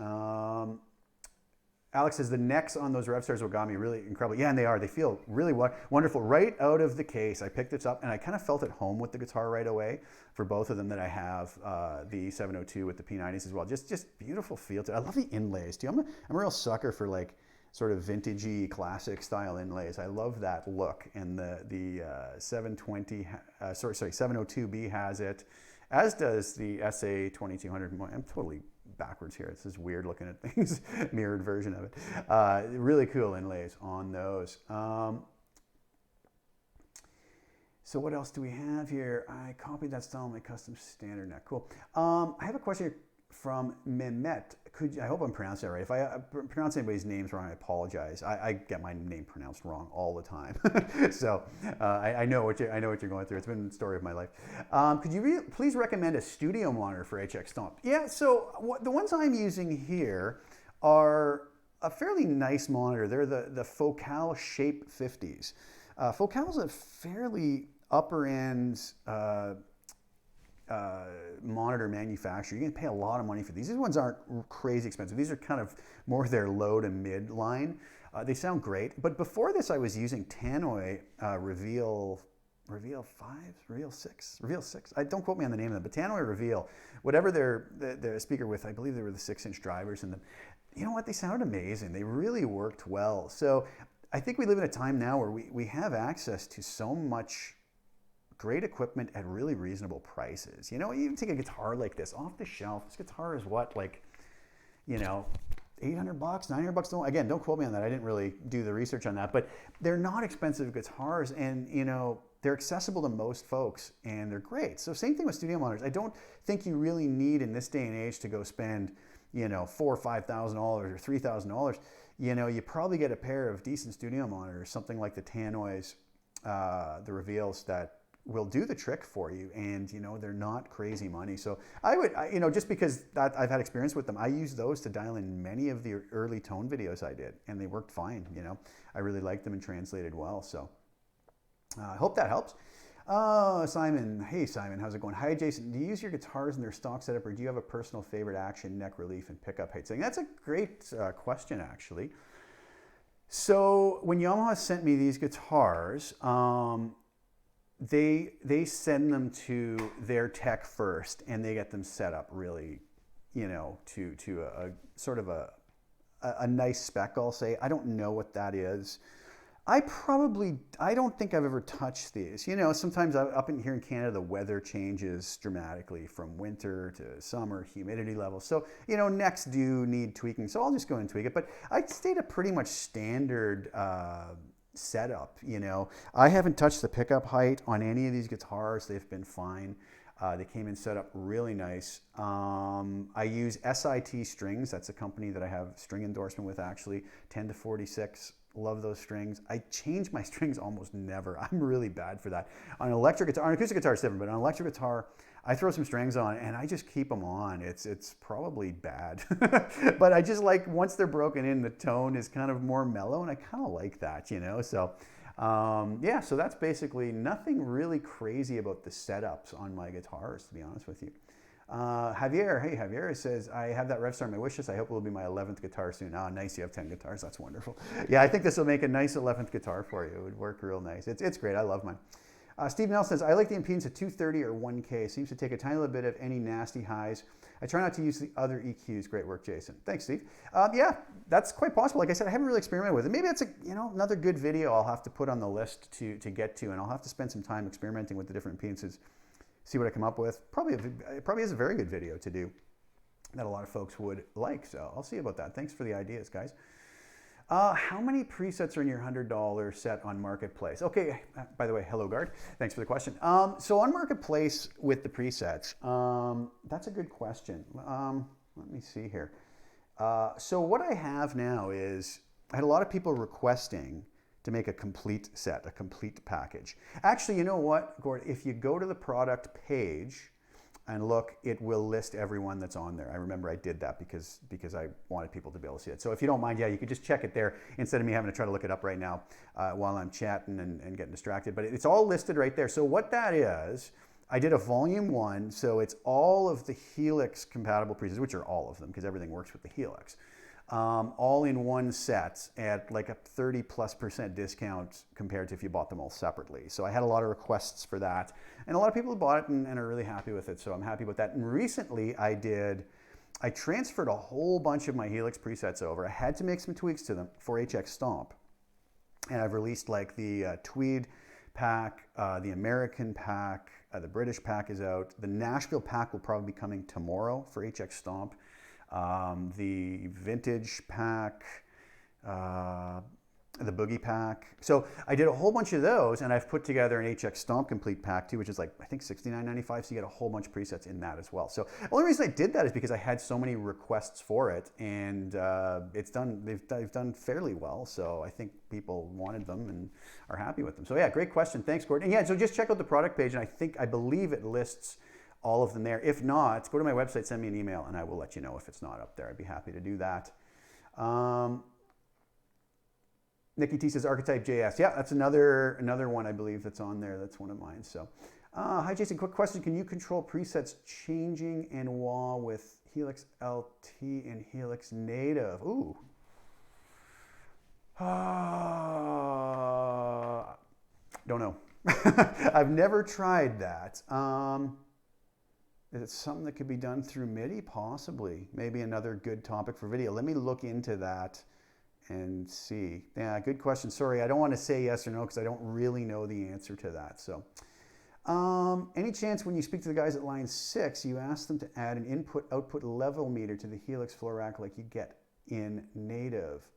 Alex says, the necks on those RevStars Ogami really incredible. Yeah, and they are. They feel really wonderful right out of the case. I picked this up, and I kind of felt at home with the guitar right away for both of them that I have, the 702 with the P90s as well. Just beautiful feel to it. I love the inlays, too. I'm a real sucker for, like, sort of vintagey classic style inlays. I love that look, and the 702B has it, as does the SA 2200. I'm totally backwards here. This is weird looking at things, mirrored version of it. Really cool inlays on those. So what else do we have here? I copied that style in my custom standard neck. Cool. I have a question here from Mehmet. I hope I'm pronouncing it right. If I pronounce anybody's names wrong, I apologize. I get my name pronounced wrong all the time. So I know what you're going through. It's been the story of my life. Could you please recommend a studio monitor for HX Stomp? Yeah, so the ones I'm using here are a fairly nice monitor. They're the Focal Shape 50s. Focal's a fairly upper end monitor manufacturer. You can pay a lot of money for these. These ones aren't crazy expensive. These are kind of more their low to mid line. They sound great. But before this, I was using Tannoy Reveal 5, Reveal 6, Reveal 6. Don't quote me on the name of them, but Tannoy Reveal, whatever their speaker with, I believe they were the 6-inch drivers in them. You know what? They sounded amazing. They really worked well. So I think we live in a time now where we have access to so much great equipment at really reasonable prices. You know, you even take a guitar like this off the shelf. This guitar is what, like, you know, $800, $900. Again, don't quote me on that. I didn't really do the research on that, but they're not expensive guitars, and you know, they're accessible to most folks, and they're great. So same thing with studio monitors. I don't think you really need in this day and age to go spend, you know, $4,000 or $5,000 or $3,000. You know, you probably get a pair of decent studio monitors, something like the Tannoys, the Reveals, that will do the trick for you, and you know, they're not crazy money. So I would, you know, just because I've had experience with them, I use those to dial in many of the early tone videos I did, and they worked fine. You know, I really liked them and translated well. So I hope that helps. Simon, hey Simon, how's it going? Hi Jason, do you use your guitars in their stock setup, or do you have a personal favorite action, neck relief, and pickup height setting? That's a great question, actually. So when Yamaha sent me these guitars, they send them to their tech first, and they get them set up really, you know, to a sort of a nice spec, I'll say. I don't know what that is. I don't think I've ever touched these. You know, sometimes up in here in Canada, the weather changes dramatically from winter to summer, humidity levels. So, you know, necks do need tweaking. So I'll just go and tweak it. But I stayed a pretty much standard setup. You know, I haven't touched the pickup height on any of these guitars. They've been fine. They came in set up really nice. I use SIT strings. That's a company that I have string endorsement with, actually. 10 to 46. Love those strings. I change my strings almost never. I'm really bad for that. On an electric guitar, on an acoustic guitar it's different, but on an electric guitar, I throw some strings on and I just keep them on. It's probably bad, but I just like, once they're broken in, the tone is kind of more mellow, and I kind of like that, you know. So yeah, so that's basically nothing really crazy about the setups on my guitars, to be honest with you. Javier, hey Javier, says, I have that RevStar on my wish list. I hope it will be my 11th guitar soon. Ah, nice, you have 10 guitars. That's wonderful. Yeah, I think this will make a nice 11th guitar for you. It would work real nice. It's great. I love mine. Steve Nelson says, I like the impedance at 230 or 1K. Seems to take a tiny little bit of any nasty highs. I try not to use the other EQs. Great work, Jason. Thanks, Steve. Yeah, that's quite possible. Like I said, I haven't really experimented with it. Maybe that's another good video I'll have to put on the list to get to, and I'll have to spend some time experimenting with the different impedances. See what I come up with. It probably is a very good video to do that a lot of folks would like. So I'll see about that. Thanks for the ideas, guys. How many presets are in your $100 set on Marketplace? Okay, by the way, hello Guard. Thanks for the question. So on Marketplace with the presets, that's a good question. Let me see here. So what I have now is, I had a lot of people requesting to make a complete set, a complete package. Actually, you know what, Gord? If you go to the product page and look, it will list everyone that's on there. I remember I did that because I wanted people to be able to see it. So if you don't mind, yeah, you could just check it there instead of me having to try to look it up right now while I'm chatting and getting distracted. But it's all listed right there. So what that is, I did a volume 1, so it's all of the Helix compatible presets, which are all of them because everything works with the Helix. All in one set at like a 30+% discount compared to if you bought them all separately. So I had a lot of requests for that, and a lot of people bought it and are really happy with it. So I'm happy with that. And recently I transferred a whole bunch of my Helix presets over. I had to make some tweaks to them for HX Stomp, and I've released like the Tweed pack, the American pack, the British pack is out. The Nashville pack will probably be coming tomorrow for HX Stomp. The vintage pack, the boogie pack. So I did a whole bunch of those, and I've put together an HX Stomp complete pack too, which is like, I think $69.95, so you get a whole bunch of presets in that as well. So the only reason I did that is because I had so many requests for it, and they've done fairly well. So I think people wanted them and are happy with them. So yeah, great question. Thanks, Gordon. And yeah, so just check out the product page, and I believe it lists all of them there. If not, go to my website, send me an email, and I will let you know if it's not up there. I'd be happy to do that. Nikki T says Archetype JS. Yeah, that's another one I believe that's on there. That's one of mine. So, hi Jason. Quick question: can you control presets changing and wah with Helix LT and Helix Native? Ooh. Don't know. I've never tried that. Is it something that could be done through MIDI? Possibly. Maybe another good topic for video. Let me look into that and see. Yeah, good question. Sorry, I don't want to say yes or no because I don't really know the answer to that. So, any chance when you speak to the guys at line 6, you ask them to add an input-output level meter to the Helix floor rack like you get in Native?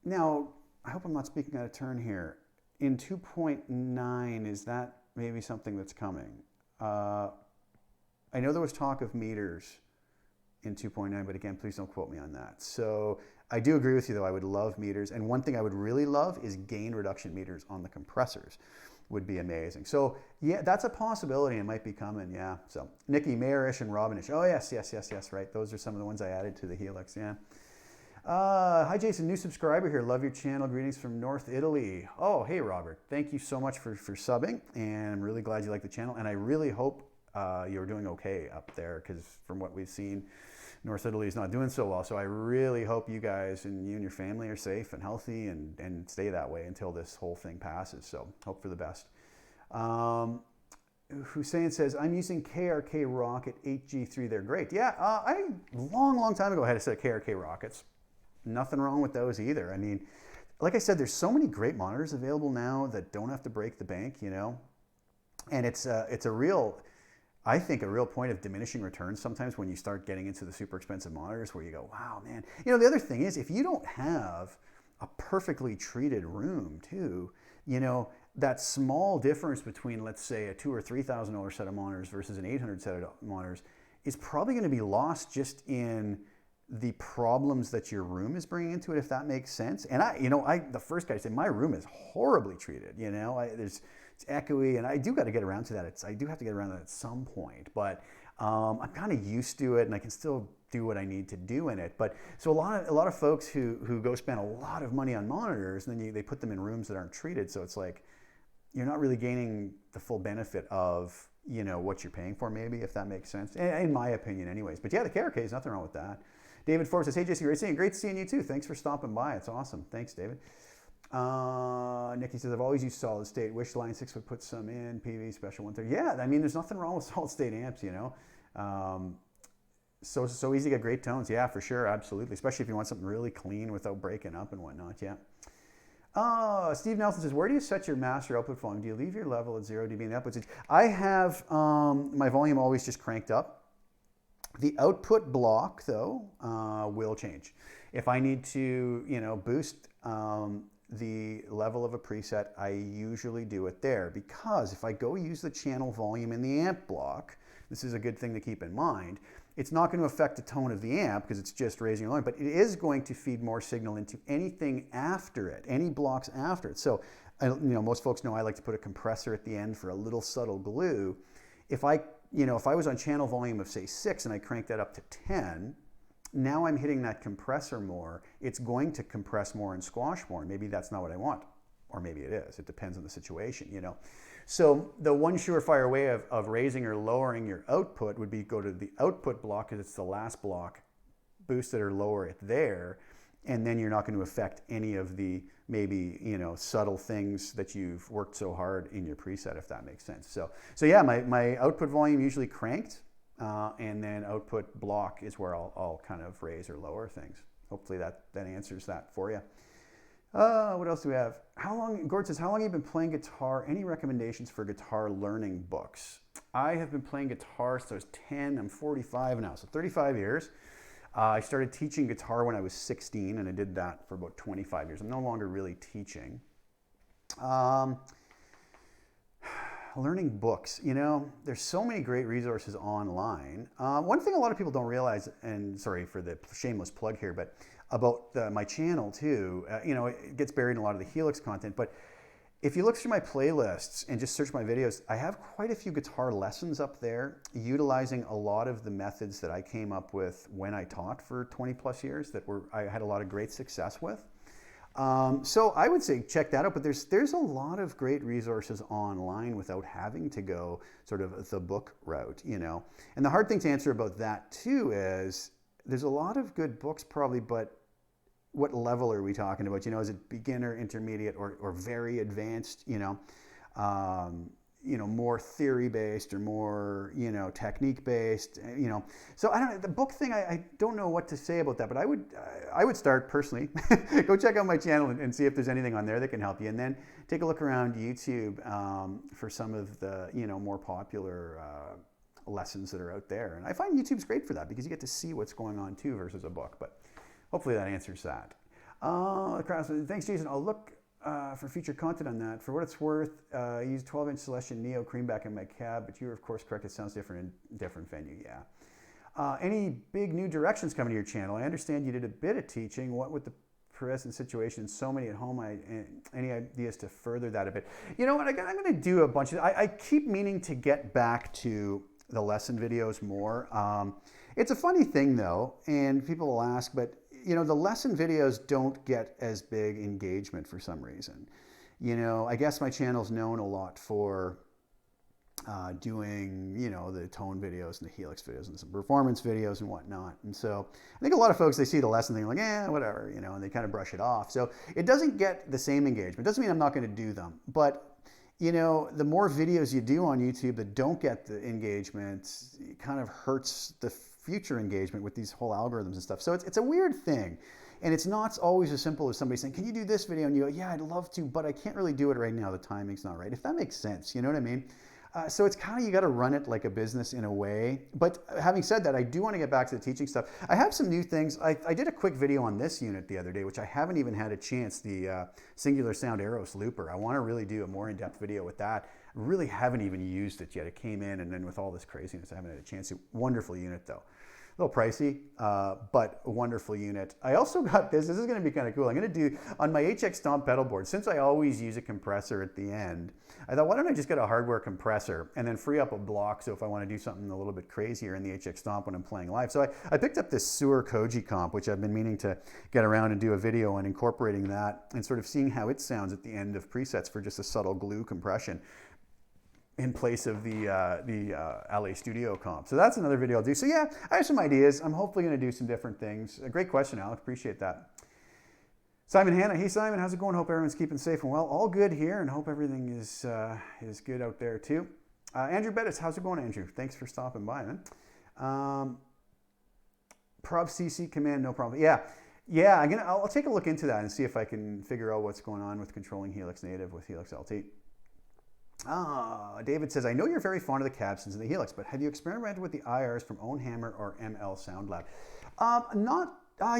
Now, I hope I'm not speaking out of turn here. In 2.9, is that maybe something that's coming? I know there was talk of meters in 2.9, but again, please don't quote me on that. So I do agree with you, though. I would love meters. And one thing I would really love is gain reduction meters on the compressors. Would be amazing. So yeah, that's a possibility. It might be coming. Yeah. So Nikki, Mayorish, and Robinish. Oh, yes. Right. Those are some of the ones I added to the Helix. Yeah. Hi, Jason. New subscriber here. Love your channel. Greetings from North Italy. Oh, hey, Robert. Thank you so much for subbing. And I'm really glad you like the channel. And I really hope you're doing okay up there because from what we've seen, North Italy is not doing so well. So I really hope you guys and you and your family are safe and healthy and stay that way until this whole thing passes. So hope for the best. Hussein says, I'm using KRK Rocket 8G3. They're great. Yeah, I long time ago had a set of KRK Rockets. Nothing wrong with those either. I mean, like I said, there's so many great monitors available now that don't have to break the bank, you know? And it's a real... I think a real point of diminishing returns sometimes when you start getting into the super expensive monitors where you go, wow, man. You know, the other thing is if you don't have a perfectly treated room too, you know, that small difference between, let's say, a $2,000 or $3,000 set of monitors versus an $800 set of monitors is probably going to be lost just in the problems that your room is bringing into it, if that makes sense. And the first guy said, my room is horribly treated, you know, it's echoey, and I do got to get around to that. I do have to get around to that at some point, but I'm kind of used to it, and I can still do what I need to do in it. But so a lot of folks who go spend a lot of money on monitors, and then they put them in rooms that aren't treated, so it's like you're not really gaining the full benefit of, you know, what you're paying for, maybe, if that makes sense, in my opinion, anyways. But yeah, the KRK is nothing wrong with that. David Forbes says, hey, Jesse, great seeing you too. Thanks for stopping by. It's awesome. Thanks, David. Nikki says, I've always used solid state. Wish line 6 would put some in. PV special 130. Yeah, I mean, there's nothing wrong with solid state amps, you know. So easy to get great tones. Yeah, for sure. Absolutely. Especially if you want something really clean without breaking up and whatnot. Yeah. Steve Nelson says, where do you set your master output volume? Do you leave your level at 0 dB in the output stage? I have my volume always just cranked up. The output block, though, will change. If I need to, you know, boost the level of a preset, I usually do it there, because if I go use the channel volume in the amp block, this is a good thing to keep in mind, it's not going to affect the tone of the amp because it's just raising or lowering, but it is going to feed more signal into anything after it, any blocks after it. So, you know, most folks know I like to put a compressor at the end for a little subtle glue. If I was on channel volume of, say, 6 and I crank that up to 10, now I'm hitting that compressor more. It's going to compress more and squash more. Maybe that's not what I want, or maybe it is. It depends on the situation, you know. So the one surefire way of raising or lowering your output would be go to the output block, because it's the last block, boost it or lower it there, and then you're not going to affect any of the maybe, you know, subtle things that you've worked so hard in your preset, if that makes sense. So yeah, my output volume usually cranked, and then output block is where I'll kind of raise or lower things. Hopefully that answers that for you. What else do we have? Gord says, how long have you been playing guitar? Any recommendations for guitar learning books? I have been playing guitar since I was 10. I'm 45 now, so 35 years. I started teaching guitar when I was 16, and I did that for about 25 years. I'm no longer really teaching. Learning books, you know, there's so many great resources online. One thing a lot of people don't realize, and sorry for the shameless plug here, but about my channel too, you know, it gets buried in a lot of the Helix content, but if you look through my playlists and just search my videos, I have quite a few guitar lessons up there utilizing a lot of the methods that I came up with when I taught for 20 plus years that I had a lot of great success with. So I would say check that out, but there's a lot of great resources online without having to go sort of the book route, you know. And the hard thing to answer about that too is there's a lot of good books probably, but what level are we talking about? You know, is it beginner, intermediate, or very advanced? More theory-based or more, technique-based, So I don't know, the book thing, I don't know what to say about that, but I would start personally, go check out my channel and see if there's anything on there that can help you. And then take a look around YouTube for some of the, more popular lessons that are out there. And I find YouTube's great for that because you get to see what's going on too versus a book. But hopefully that answers that. Thanks, Jason. I'll look for future content on that. For what it's worth, I use 12-inch Celestion Neo Creamback in my cab, but you're of course correct. It sounds different in different venue. Yeah. Any big new directions coming to your channel? I understand you did a bit of teaching. What with the present situation, so many at home, any ideas to further that a bit? You know what? I'm going to do a bunch of. I keep meaning to get back to the lesson videos more. It's a funny thing though, and people will ask, but the lesson videos don't get as big engagement for some reason. I guess my channel's known a lot for doing, the tone videos and the Helix videos and some performance videos and whatnot. And so I think a lot of folks, they see the lesson thing like, whatever, and they kind of brush it off. So it doesn't get the same engagement. Doesn't mean I'm not going to do them, but the more videos you do on YouTube that don't get the engagement, it kind of hurts the future engagement with these whole algorithms and stuff. So it's a weird thing. And it's not always as simple as somebody saying, can you do this video? And you go, yeah, I'd love to, but I can't really do it right now. The timing's not right. If that makes sense, you know what I mean? So it's kind of, you got to run it like a business in a way. But having said that, I do want to get back to the teaching stuff. I have some new things. I did a quick video on this unit the other day, which I haven't even had a chance, the Singular Sound Eros Looper. I want to really do a more in-depth video with that. I really haven't even used it yet. It came in, and then with all this craziness, I haven't had a chance to. Wonderful unit, though. A little pricey, but a wonderful unit. I also got this. This is going to be kind of cool. I'm going to do, on my HX Stomp pedal board, since I always use a compressor at the end, I thought, why don't I just get a hardware compressor and then free up a block so if I want to do something a little bit crazier in the HX Stomp when I'm playing live. So I picked up this Sewer Koji comp, which I've been meaning to get around and do a video on incorporating that and sort of seeing how it sounds at the end of presets for just a subtle glue compression in place of the LA Studio comp. So that's another video I'll do. So yeah, I have some ideas. I'm hopefully going to do some different things. A great question, Alec. Appreciate that. Simon Hanna. Hey, Simon. How's it going? Hope everyone's keeping safe and well. All good here, and hope everything is good out there too. Andrew Bettis. How's it going, Andrew? Thanks for stopping by, man. Prob CC command, no problem. Yeah. I'll take a look into that and see if I can figure out what's going on with controlling Helix Native with Helix LT. David says, I know you're very fond of the capstans and the Helix, but have you experimented with the IRs from Own Hammer or ML Sound Lab?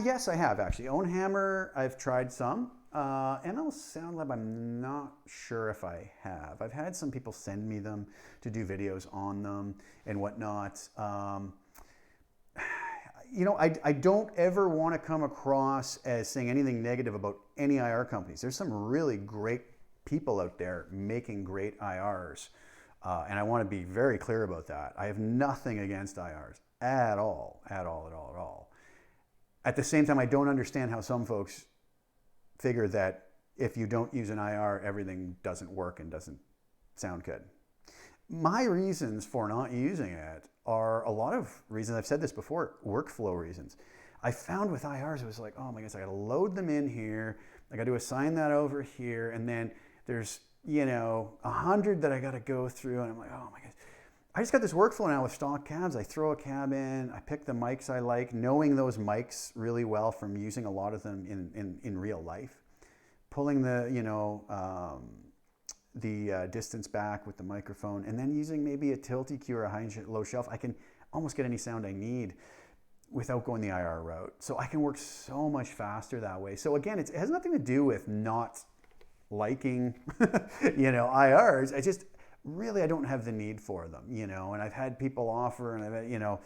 Yes, I have actually. Own Hammer, I've tried some. ML Sound Lab, I'm not sure if I have. I've had some people send me them to do videos on them and whatnot. I don't ever want to come across as saying anything negative about any IR companies. There's some really great people out there making great IRs. And I want to be very clear about that. I have nothing against IRs at all. At the same time, I don't understand how some folks figure that if you don't use an IR, everything doesn't work and doesn't sound good. My reasons for not using it are a lot of reasons. I've said this before, workflow reasons. I found with IRs, it was like, oh my goodness, I got to load them in here. I got to assign that over here. And then there's, 100 that I got to go through. And I'm like, oh my goodness. I just got this workflow now with stock cabs. I throw a cab in, I pick the mics I like, knowing those mics really well from using a lot of them in real life. Pulling the, distance back with the microphone, and then using maybe a tilt EQ or a high and low shelf, I can almost get any sound I need without going the IR route. So I can work so much faster that way. So again, it has nothing to do with not liking, IRs. I just really, I don't have the need for them, and I've had people offer, and I've had,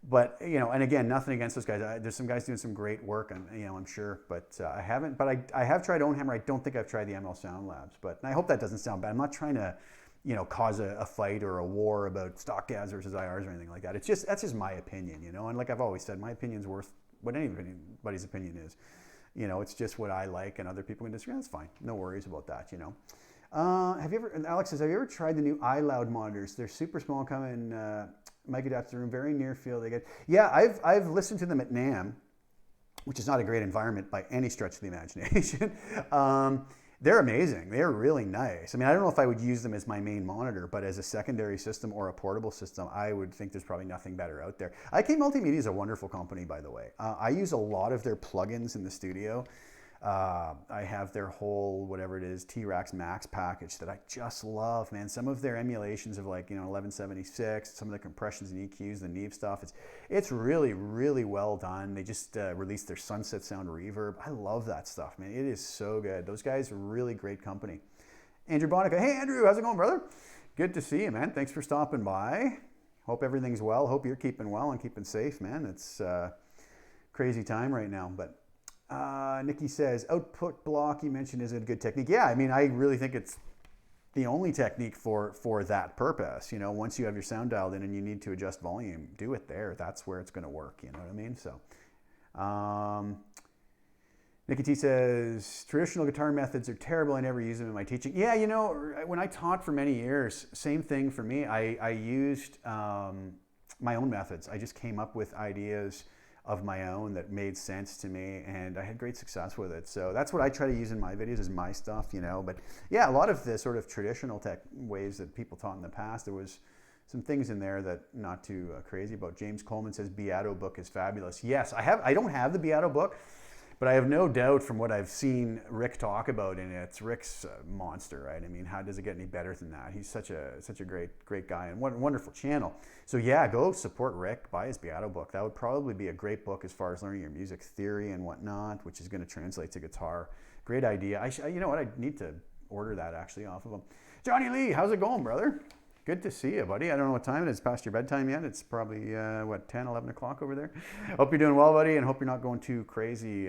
But and again, nothing against those guys. There's some guys doing some great work, and I'm sure. But I haven't. But I have tried Ownhammer. I don't think I've tried the ML Sound Labs. But I hope that doesn't sound bad. I'm not trying to, cause a fight or a war about stock ads versus IRs or anything like that. That's just my opinion, And like I've always said, my opinion's worth what anybody's opinion is. It's just what I like, and other people can disagree. That's fine. No worries about that. Alex says, have you ever tried the new iLoud monitors? They're super small, come in mic adapter the room, very near field. Yeah, I've listened to them at NAMM, which is not a great environment by any stretch of the imagination. They're amazing. They're really nice. I mean, I don't know if I would use them as my main monitor, but as a secondary system or a portable system, I would think there's probably nothing better out there. IK Multimedia is a wonderful company, by the way. I use a lot of their plugins in the studio. I have their whole, whatever it is, T-Rax Max package that I just love, man. Some of their emulations of 1176, some of the compressions and EQs, the Neve stuff, it's really, really well done. They just released their Sunset Sound Reverb. I love that stuff, man. It is so good. Those guys are really great company. Andrew Bonica. Hey, Andrew, how's it going, brother? Good to see you, man. Thanks for stopping by. Hope everything's well. Hope you're keeping well and keeping safe, man. It's crazy time right now, but Nikki says, output block you mentioned is a good technique. Yeah, I mean, I really think it's the only technique for that purpose. Once you have your sound dialed in and you need to adjust volume, do it there. That's where it's going to work. You know what I mean? So, Nikki T says, traditional guitar methods are terrible. I never use them in my teaching. Yeah, when I taught for many years, same thing for me. I used my own methods. I just came up with ideas of my own that made sense to me, and I had great success with it. So that's what I try to use in my videos, is my stuff, But yeah, a lot of the sort of traditional tech ways that people taught in the past, there was some things in there that not too crazy about. James Coleman says Beato book is fabulous. Yes, I don't have the Beato book, but I have no doubt from what I've seen Rick talk about in it, Rick's a monster, right? I mean, how does it get any better than that? He's such a great guy, and what a wonderful channel. So yeah, go support Rick, buy his Beato book. That would probably be a great book as far as learning your music theory and whatnot, which is going to translate to guitar. Great idea. You know what? I need to order that actually off of him. Johnny Lee, how's it going, brother? Good to see you, buddy. I don't know what time it is. Past your bedtime yet? It's probably, 10, 11 o'clock over there. Hope you're doing well, buddy, and hope you're not going too crazy,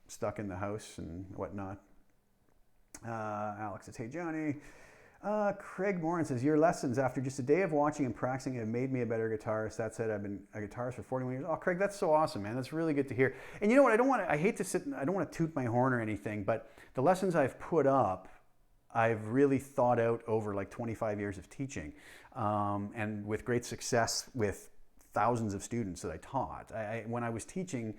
stuck in the house and whatnot. Alex says, hey, Johnny. Craig Moran says, your lessons after just a day of watching and practicing have made me a better guitarist. That said, I've been a guitarist for 41 years. Oh, Craig, that's so awesome, man. That's really good to hear. And you know what? I hate to I don't want to toot my horn or anything, but the lessons I've put up, I've really thought out over like 25 years of teaching, and with great success with thousands of students that I taught. When I was teaching,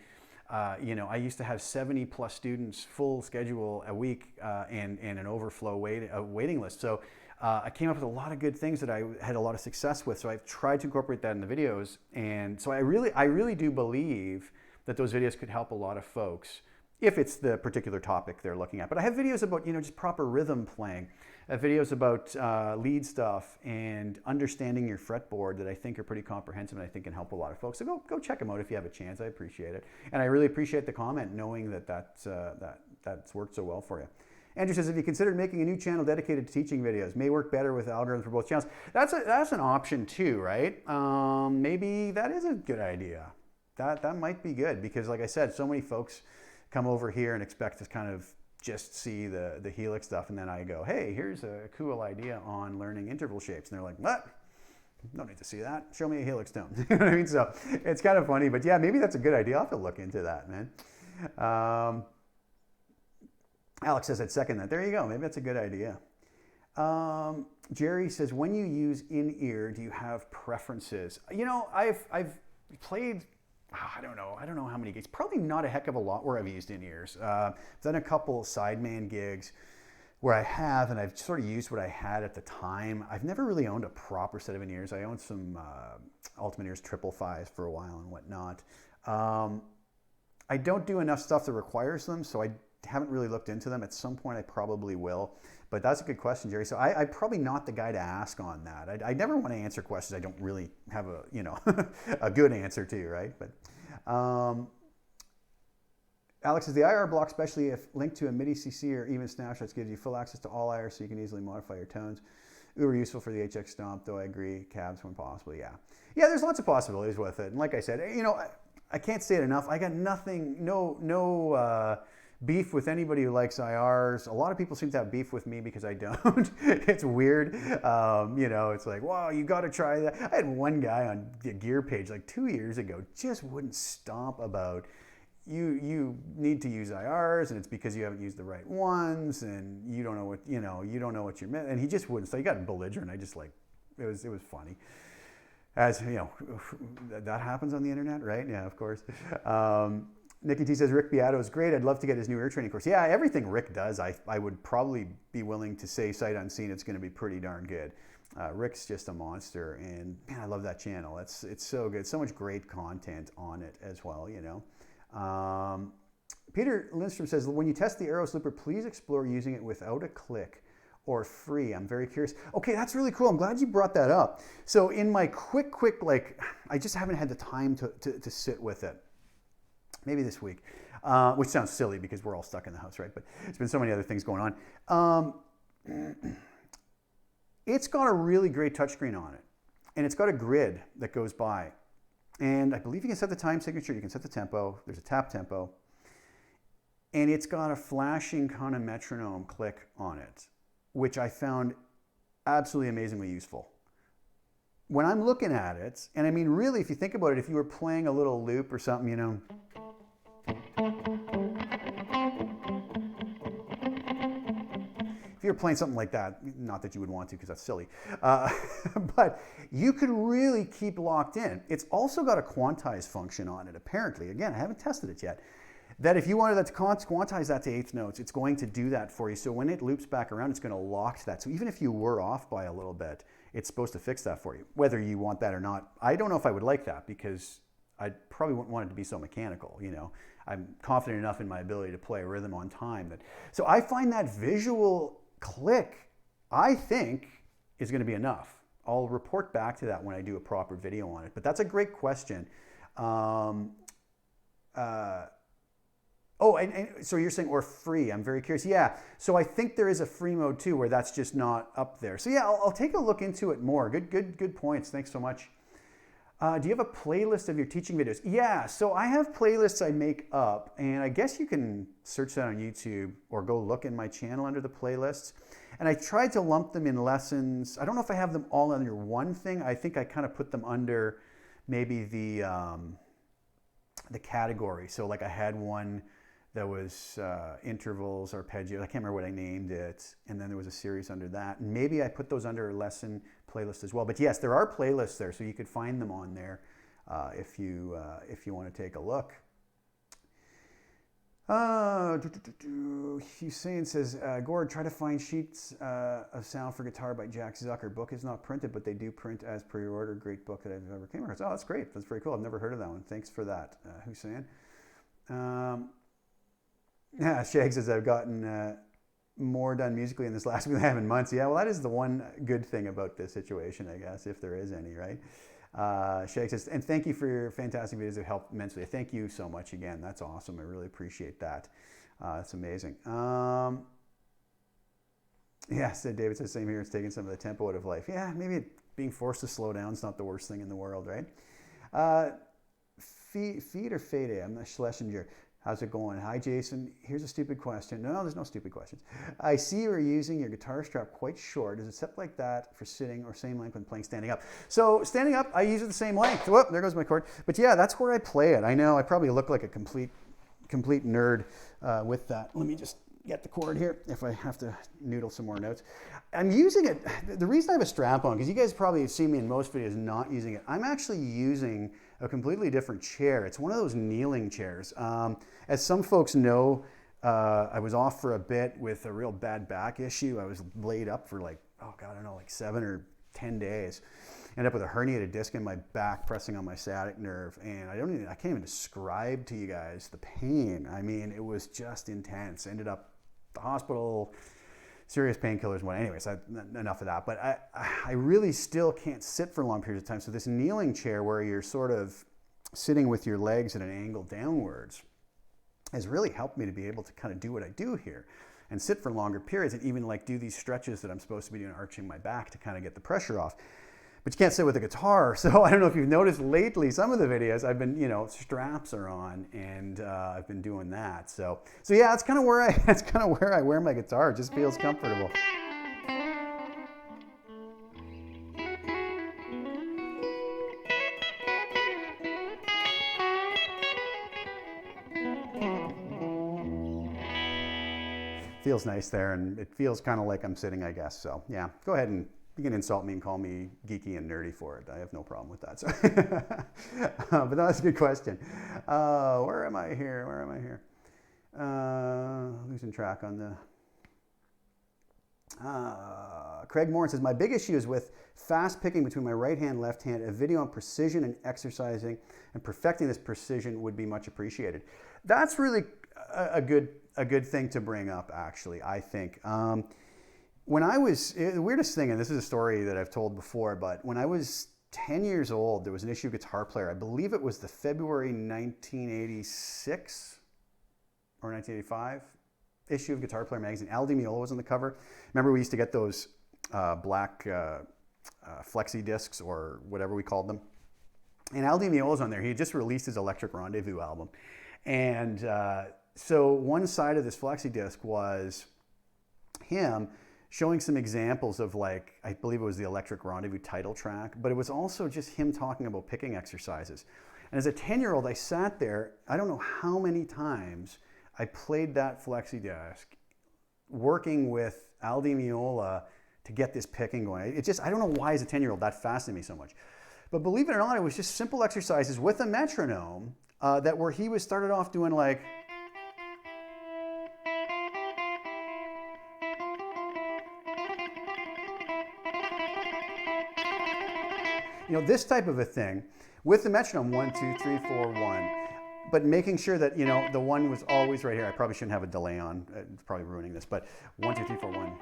I used to have 70 plus students, full schedule a week, and an overflow waiting list. So I came up with a lot of good things that I had a lot of success with. So I've tried to incorporate that in the videos. And so I really do believe that those videos could help a lot of folks, if it's the particular topic they're looking at. But I have videos about, just proper rhythm playing, videos about lead stuff and understanding your fretboard that I think are pretty comprehensive and I think can help a lot of folks. So go check them out if you have a chance. I appreciate it. And I really appreciate the comment, knowing that's worked so well for you. Andrew says, if you considered making a new channel dedicated to teaching videos, may work better with algorithms for both channels. That's an option too, right? Maybe that is a good idea. That might be good, because like I said, so many folks come over here and expect to kind of just see the Helix stuff, and then I go, hey, here's a cool idea on learning interval shapes, and they're like, what? No need to see that. Show me a Helix tone. You know what I mean? So it's kind of funny, but yeah, maybe that's a good idea. I'll have to look into that, man. Alex says, I'd second that. There you go. Maybe that's a good idea. Jerry says, when you use in-ear, do you have preferences? I've played, I don't know how many gigs, probably not a heck of a lot where I've used in-ears. I've done a couple sideman gigs where I have, and I've sort of used what I had at the time. I've never really owned a proper set of in-ears. I owned some Ultimate Ears 555s for a while and whatnot. I don't do enough stuff that requires them, so I haven't really looked into them. At some point I probably will, but that's a good question, Jerry. So I'm probably not the guy to ask on that. I never want to answer questions I don't really have a good answer to, right? But Alex says, the IR block, especially if linked to a MIDI CC or even snapshots, gives you full access to all IR, so you can easily modify your tones. Uber useful for the HX Stomp, though I agree, cabs when possible, yeah. Yeah, there's lots of possibilities with it. And like I said, I can't say it enough. I got nothing, no beef with anybody who likes IRs. A lot of people seem to have beef with me because I don't. It's weird. It's like, wow, you got to try that. I had one guy on the gear page like 2 years ago just wouldn't stomp about you need to use IRs and it's because you haven't used the right ones and you don't know what you're meant. And he just wouldn't. So he got belligerent. I just it was funny. As you know, that happens on the internet, right? Yeah, of course. Nikki T says, Rick Beato is great. I'd love to get his new air training course. Yeah, everything Rick does, I would probably be willing to say sight unseen it's going to be pretty darn good. Rick's just a monster, and man, I love that channel. It's so good. So much great content on it as well, Peter Lindstrom says, when you test the Aeros Looper, please explore using it without a click or free. I'm very curious. Okay, that's really cool. I'm glad you brought that up. So in my quick, I just haven't had the time to sit with it. Maybe this week, which sounds silly because we're all stuck in the house, right? But there's been so many other things going on. It's got a really great touchscreen on it, and it's got a grid that goes by. And I believe you can set the time signature, you can set the tempo, there's a tap tempo, and it's got a flashing kind of metronome click on it, which I found absolutely amazingly useful. When I'm looking at it, and I mean, really, if you think about it, if you were playing a little loop or something, if you're playing something like that, not that you would want to because that's silly, but you could really keep locked in. It's also got a quantize function on it, apparently. Again, I haven't tested it yet. That if you wanted to quantize that to eighth notes, it's going to do that for you. So when it loops back around, it's going to lock to that. So even if you were off by a little bit, it's supposed to fix that for you, whether you want that or not. I don't know if I would like that because I probably wouldn't want it to be so mechanical, I'm confident enough in my ability to play a rhythm on time. So I find that visual click, I think, is going to be enough. I'll report back to that when I do a proper video on it. But that's a great question. And so you're saying, or free. I'm very curious. Yeah, so I think there is a free mode too where that's just not up there. So yeah, I'll take a look into it more. Good points. Thanks so much. Do you have a playlist of your teaching videos? Yeah, so I have playlists I make up, and I guess you can search that on YouTube or go look in my channel under the playlists. And I tried to lump them in lessons. I don't know if I have them all under one thing. I think I kind of put them under maybe the category. So like I had one that was intervals, arpeggios. I can't remember what I named it. And then there was a series under that. And maybe I put those under a lesson playlist as well. But yes, there are playlists there, so you could find them on there if you want to take a look. Hussein says, Gord, try to find sheets of sound for guitar by Jack Zucker. Book is not printed, but they do print as pre-order. Great book that I've ever came across. Oh, that's great. That's very cool. I've never heard of that one. Thanks for that, Hussein. Yeah, Shag says, I've gotten more done musically in this last week than I have in months. Yeah, well, that is the one good thing about this situation, I guess, if there is any, right? Shag says, and thank you for your fantastic videos that helped immensely. Thank you so much again. That's awesome. I really appreciate that. That's amazing. Yeah, said David says, same here. It's taking some of the tempo out of life. Yeah, maybe being forced to slow down is not the worst thing in the world, right? Feed or fade? I'm the Schlesinger. How's it going? Hi, Jason. Here's a stupid question. No, there's no stupid questions. I see you're using your guitar strap quite short. Is it set like that for sitting or same length when playing standing up? So standing up, I use it the same length. Whoop, there goes my cord. But yeah, that's where I play it. I know I probably look like a complete nerd with that. Let me just get the cord here if I have to noodle some more notes. I'm using it. The reason I have a strap on, because you guys probably have seen me in most videos not using it. I'm actually using a completely different chair. It's one of those kneeling chairs. As some folks know, I was off for a bit with a real bad back issue. I was laid up for like 7 or 10 days. Ended up with a herniated disc in my back pressing on my sciatic nerve. And I can't even describe to you guys the pain. I mean, it was just intense. Ended up at the hospital, serious painkillers and what. Anyways, enough of that. But I really still can't sit for long periods of time. So this kneeling chair where you're sort of sitting with your legs at an angle downwards has really helped me to be able to kind of do what I do here. and sit for longer periods and even like do these stretches that I'm supposed to be doing, arching my back to kind of get the pressure off. But you can't sit with a guitar. So I don't know if you've noticed lately, some of the videos I've been, straps are on, and I've been doing that. So yeah, that's kind of where I wear my guitar. It just feels comfortable. Feels nice there, and it feels kind of like I'm sitting, I guess. So yeah, go ahead and you can insult me and call me geeky and nerdy for it. I have no problem with that. So, but that's a good question. Where am I here? Losing track on the... Craig Moore says, my big issue is with fast picking between my right hand, left hand. A video on precision and exercising and perfecting this precision would be much appreciated. That's really a good thing to bring up, actually, I think. When I was, the weirdest thing, and this is a story that I've told before, but when I was 10 years old, there was an issue guitar player. I believe it was the February 1986 or 1985 issue of Guitar Player magazine. Al Di Meola was on the cover. Remember, we used to get those black flexi discs, or whatever we called them. And Al Di Meola was on there. He had just released his Electric Rendezvous album. And so one side of this flexi disc was him showing some examples of, like, I believe it was the Electric Rendezvous title track, but it was also just him talking about picking exercises. And as a 10-year-old, I sat there, I don't know how many times I played that flexi disc, working with Al Di Meola to get this picking going. It just, I don't know why as a 10-year-old that fascinated me so much. But believe it or not, it was just simple exercises with a metronome that where he was started off doing like, this type of a thing with the metronome, 1, 2, 3, 4, 1, but making sure that, the one was always right here. I probably shouldn't have a delay on, it's probably ruining this, but 1, 2, 3, 4, 1.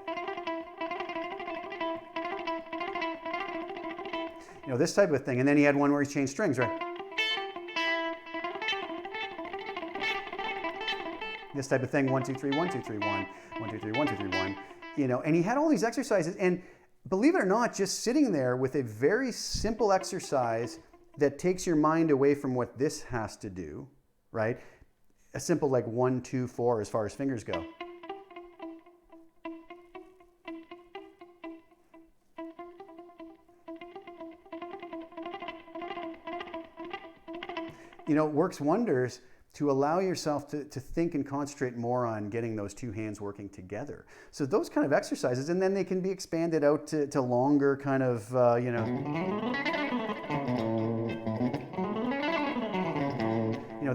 This type of thing. And then he had one where he changed strings, right? This type of thing, 1, 2, 3, 1, 2, 3, 1, 1, 2, 3, 1, 2, 3, 1, and he had all these exercises, and believe it or not, just sitting there with a very simple exercise that takes your mind away from what this has to do, right? A simple like 1, 2, 4 as far as fingers go. Works wonders to allow yourself to think and concentrate more on getting those two hands working together. So those kind of exercises, and then they can be expanded out to longer kind of,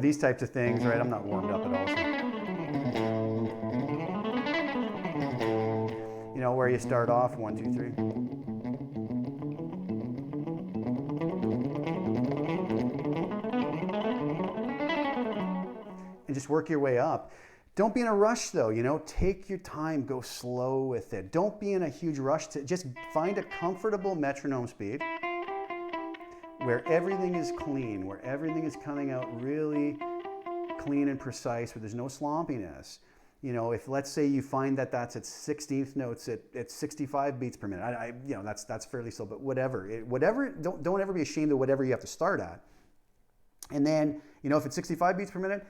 these types of things, right? I'm not warmed up at all. So. Where you start off, 1, 2, 3. And just work your way up. Don't be in a rush though, take your time, go slow with it. Don't be in a huge rush to just find a comfortable metronome speed where everything is clean, where everything is coming out really clean and precise, where there's no sloppiness. If let's say you find that that's at 16th notes at 65 beats per minute, that's fairly slow, but whatever, don't ever be ashamed of whatever you have to start at. And then, if it's 65 beats per minute,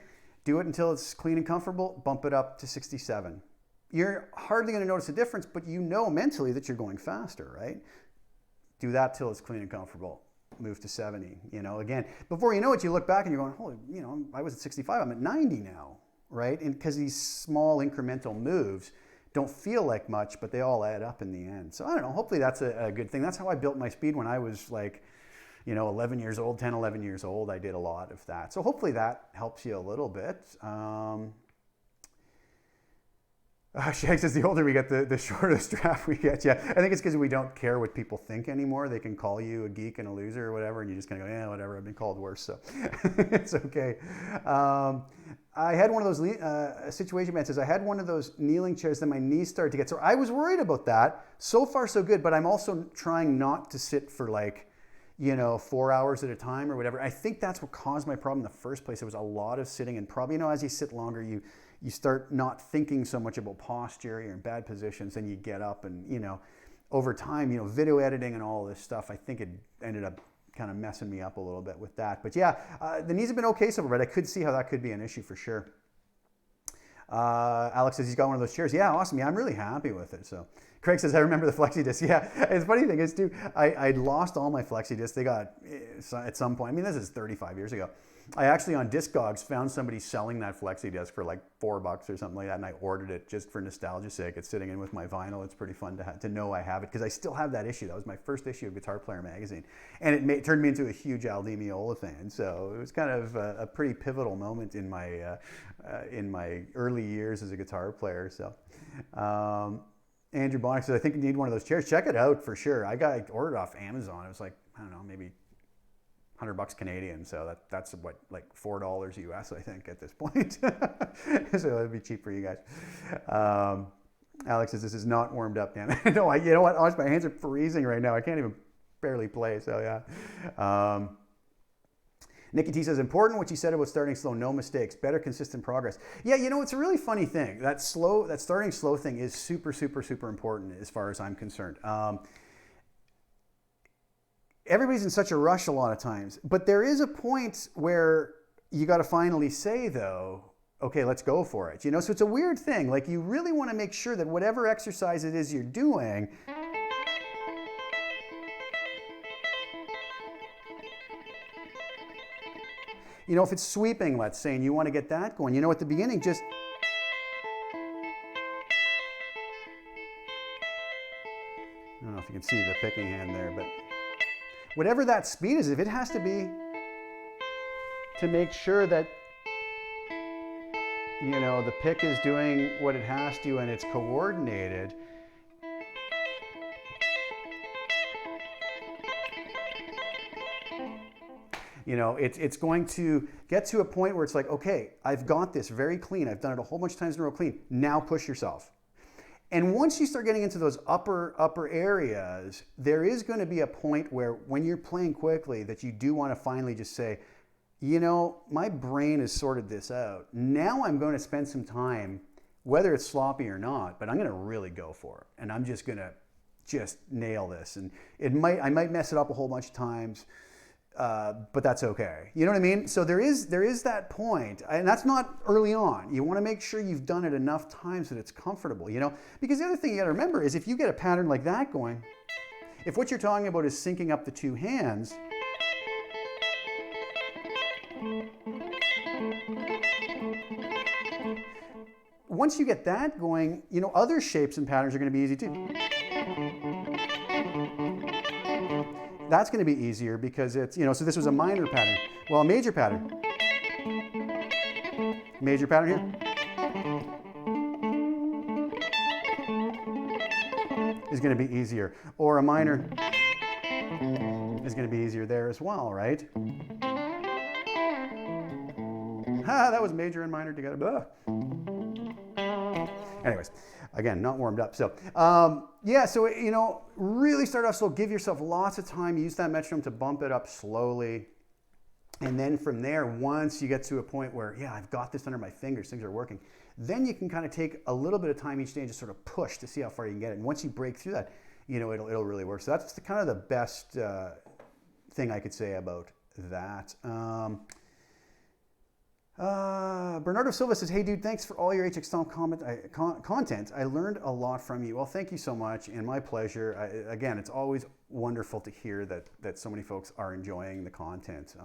do it until it's clean and comfortable, bump it up to 67. You're hardly going to notice a difference, but mentally that you're going faster, right? Do that till it's clean and comfortable. Move to 70, again. Before you know it, you look back and you're going, holy, I was at 65, I'm at 90 now, right? And because these small incremental moves don't feel like much, but they all add up in the end. So I don't know, hopefully that's a good thing. That's how I built my speed when I was like, 11 years old, 10, 11 years old. I did a lot of that. So hopefully that helps you a little bit. Shag says the older we get, the shorter the strap we get. Yeah, I think it's because we don't care what people think anymore. They can call you a geek and a loser or whatever, and you just kind of go, yeah, whatever, I've been called worse, so it's okay. I had one of those, Situation Man says, I had one of those kneeling chairs that my knees started to get sore. I was worried about that. So far, so good, but I'm also trying not to sit for 4 hours at a time or whatever. I think that's what caused my problem in the first place. It was a lot of sitting, and probably, as you sit longer, you start not thinking so much about posture, you're in bad positions, and you get up and, over time, video editing and all this stuff, I think it ended up kind of messing me up a little bit with that. But yeah, the knees have been okay so far, but I could see how that could be an issue for sure. Alex says he's got one of those chairs. Yeah, awesome. Yeah, I'm really happy with it. So Craig says, I remember the flexi disc. Yeah, it's funny thing is too, I'd lost all my flexi discs. They got, at some point, I mean, this is 35 years ago. I actually on Discogs found somebody selling that flexi disc for like $4 or something like that, and I ordered it just for nostalgia's sake. It's sitting in with my vinyl. It's pretty fun to know I have it, because I still have that issue. That was my first issue of Guitar Player magazine, and it turned me into a huge Al Di Meola fan. So it was kind of a pretty pivotal moment in my early years as a guitar player. So. Andrew Bonnick says, I think you need one of those chairs. Check it out for sure. I ordered it off Amazon. It was like, I don't know, maybe $100 Canadian. So that's what, like $4 US, I think, at this point. So that'd be cheap for you guys. Alex says, this is not warmed up, damn it. No, you know what? Honestly, my hands are freezing right now. I can't even barely play. So yeah. Nikki T says, important what you said about starting slow, no mistakes, better consistent progress. Yeah, it's a really funny thing. That starting slow thing is super, super, super important as far as I'm concerned. Everybody's in such a rush a lot of times, but there is a point where you got to finally say, though, okay, let's go for it. So it's a weird thing. Like, you really want to make sure that whatever exercise it is you're doing, if it's sweeping, let's say, and you want to get that going, at the beginning, just... I don't know if you can see the picking hand there, but whatever that speed is, if it has to be to make sure that, the pick is doing what it has to and it's coordinated, it's going to get to a point where it's like, okay, I've got this very clean. I've done it a whole bunch of times in a row clean. Now push yourself. And once you start getting into those upper areas, there is going to be a point where when you're playing quickly that you do want to finally just say, my brain has sorted this out. Now I'm going to spend some time, whether it's sloppy or not, but I'm going to really go for it. And I'm just going to nail this. And I might mess it up a whole bunch of times. But that's okay. You know what I mean? So there is that point, and that's not early on. You want to make sure you've done it enough times that it's comfortable, Because the other thing you got to remember is if you get a pattern like that going, if what you're talking about is syncing up the two hands, once you get that going, other shapes and patterns are going to be easy too. That's going to be easier because it's, so this was a minor pattern. Well, a major pattern. Major pattern here is going to be easier. Or a minor is going to be easier there as well, right? That was major and minor together. Blah. Anyways, again, not warmed up. So, really start off slow. Give yourself lots of time. Use that metronome to bump it up slowly. And then from there, once you get to a point where, I've got this under my fingers, things are working, then you can kind of take a little bit of time each day and just sort of push to see how far you can get it. And once you break through that, it'll really work. So that's kind of the best thing I could say about that. Bernardo Silva says, hey dude, thanks for all your HX content. I learned a lot from you. Well, thank you so much, and my pleasure. Again, it's always wonderful to hear that so many folks are enjoying the content.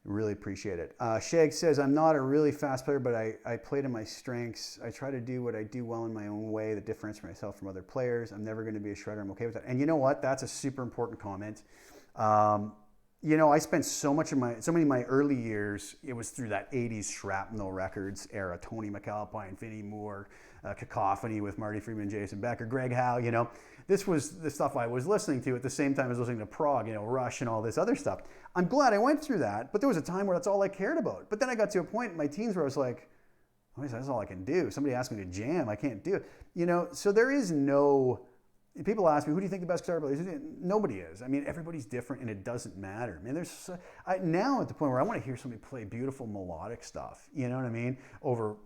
Really appreciate it. Shag says, I'm not a really fast player, but I play to my strengths. I try to do what I do well in my own way that differentiates myself from other players. I'm never going to be a shredder. I'm okay with that. And you know what? That's a super important comment. I spent so many of my early years, it was through that 80s Shrapnel Records era, Tony McAlpine, Vinnie Moore, Cacophony with Marty Friedman, Jason Becker, Greg Howe, This was the stuff I was listening to at the same time as listening to prog, Rush and all this other stuff. I'm glad I went through that, but there was a time where that's all I cared about. But then I got to a point in my teens where I was like, oh, that's all I can do. Somebody asked me to jam, I can't do it. So there is no people ask me, who do you think the best guitar player is? Nobody is. I mean, everybody's different, and it doesn't matter. I mean, now at the point where I want to hear somebody play beautiful melodic stuff, you know what I mean, over,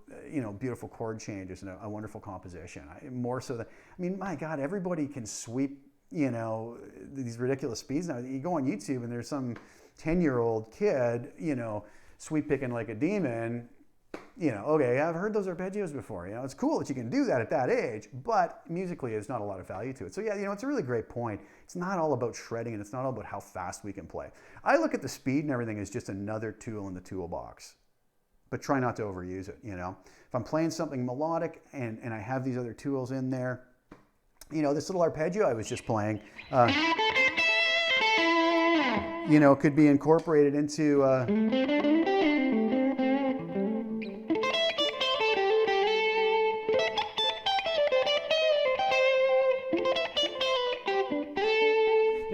beautiful chord changes and a wonderful composition. More so than, I mean, my God, everybody can sweep, these ridiculous speeds now. You go on YouTube and there's some 10-year-old kid, sweep picking like a demon. Okay, I've heard those arpeggios before. It's cool that you can do that at that age, but musically there's not a lot of value to it. So yeah, it's a really great point. It's not all about shredding, and it's not all about how fast we can play. I look at the speed and everything as just another tool in the toolbox, but try not to overuse it. If I'm playing something melodic and I have these other tools in there, this little arpeggio I was just playing, could be incorporated into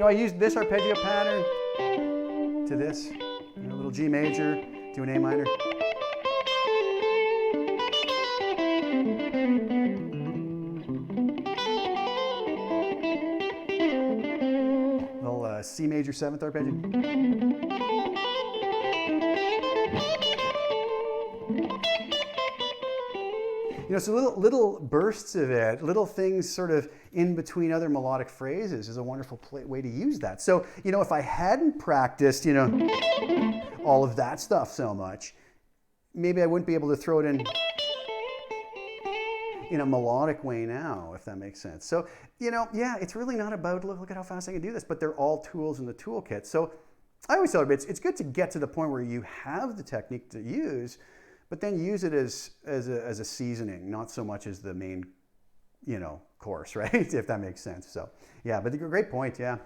I used this arpeggio pattern to this, a little G major to an A minor. Little C major 7th arpeggio. So little bursts of it, little things sort of in between other melodic phrases is a wonderful way to use that. So, if I hadn't practiced, all of that stuff so much, maybe I wouldn't be able to throw it in a melodic way now, if that makes sense. So, yeah, it's really not about, look at how fast I can do this, but they're all tools in the toolkit. So I always tell everybody, it's good to get to the point where you have the technique to use, but then use it as a seasoning, not so much as the main, course, right? If that makes sense. So, yeah, but great point, yeah.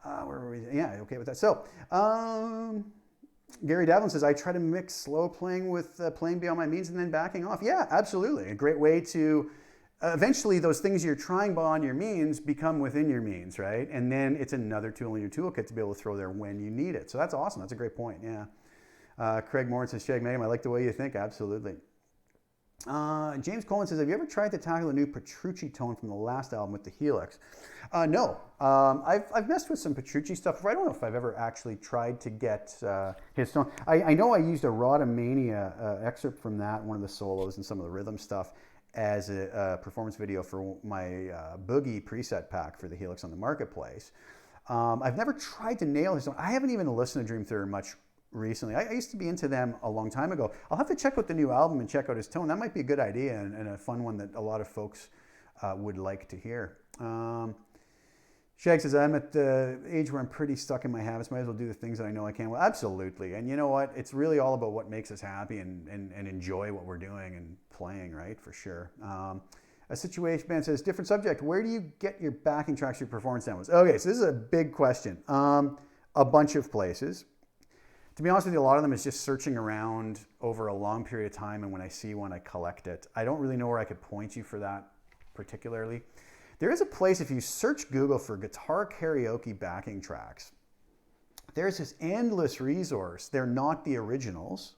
Where were we? Yeah, okay with that. So, Gary Davlin says, I try to mix slow playing with playing beyond my means and then backing off. Yeah, absolutely. A great way to, eventually those things you're trying beyond your means become within your means, right? And then it's another tool in your toolkit to be able to throw there when you need it. So that's awesome. That's a great point, yeah. Craig Moore says, Shag Mangum, I like the way you think. Absolutely. James Coleman says, have you ever tried to tackle a new Petrucci tone from the last album with the Helix? No. I've messed with some Petrucci stuff. I don't know if I've ever actually tried to get his tone. I know I used a Rhodomania excerpt from that, one of the solos and some of the rhythm stuff, as a performance video for my Boogie preset pack for the Helix on the Marketplace. I've never tried to nail his tone. I haven't even listened to Dream Theater much recently. I used to be into them a long time ago. I'll have to check out the new album and check out his tone. That might be a good idea and a fun one that a lot of folks would like to hear. Shag says, I'm at the age where I'm pretty stuck in my habits. Might as well do the things that I know I can. Well, absolutely. And you know what? It's really all about what makes us happy and enjoy what we're doing and playing, right? For sure. A Situation Band says, different subject. Where do you get your backing tracks for your performance demos? Okay, so this is a big question. A bunch of places. To be honest with you, a lot of them is just searching around over a long period of time, and when I see one, I collect it. I don't really know where I could point you for that particularly. There is a place, if you search Google for guitar karaoke backing tracks, there's this endless resource. They're not the originals,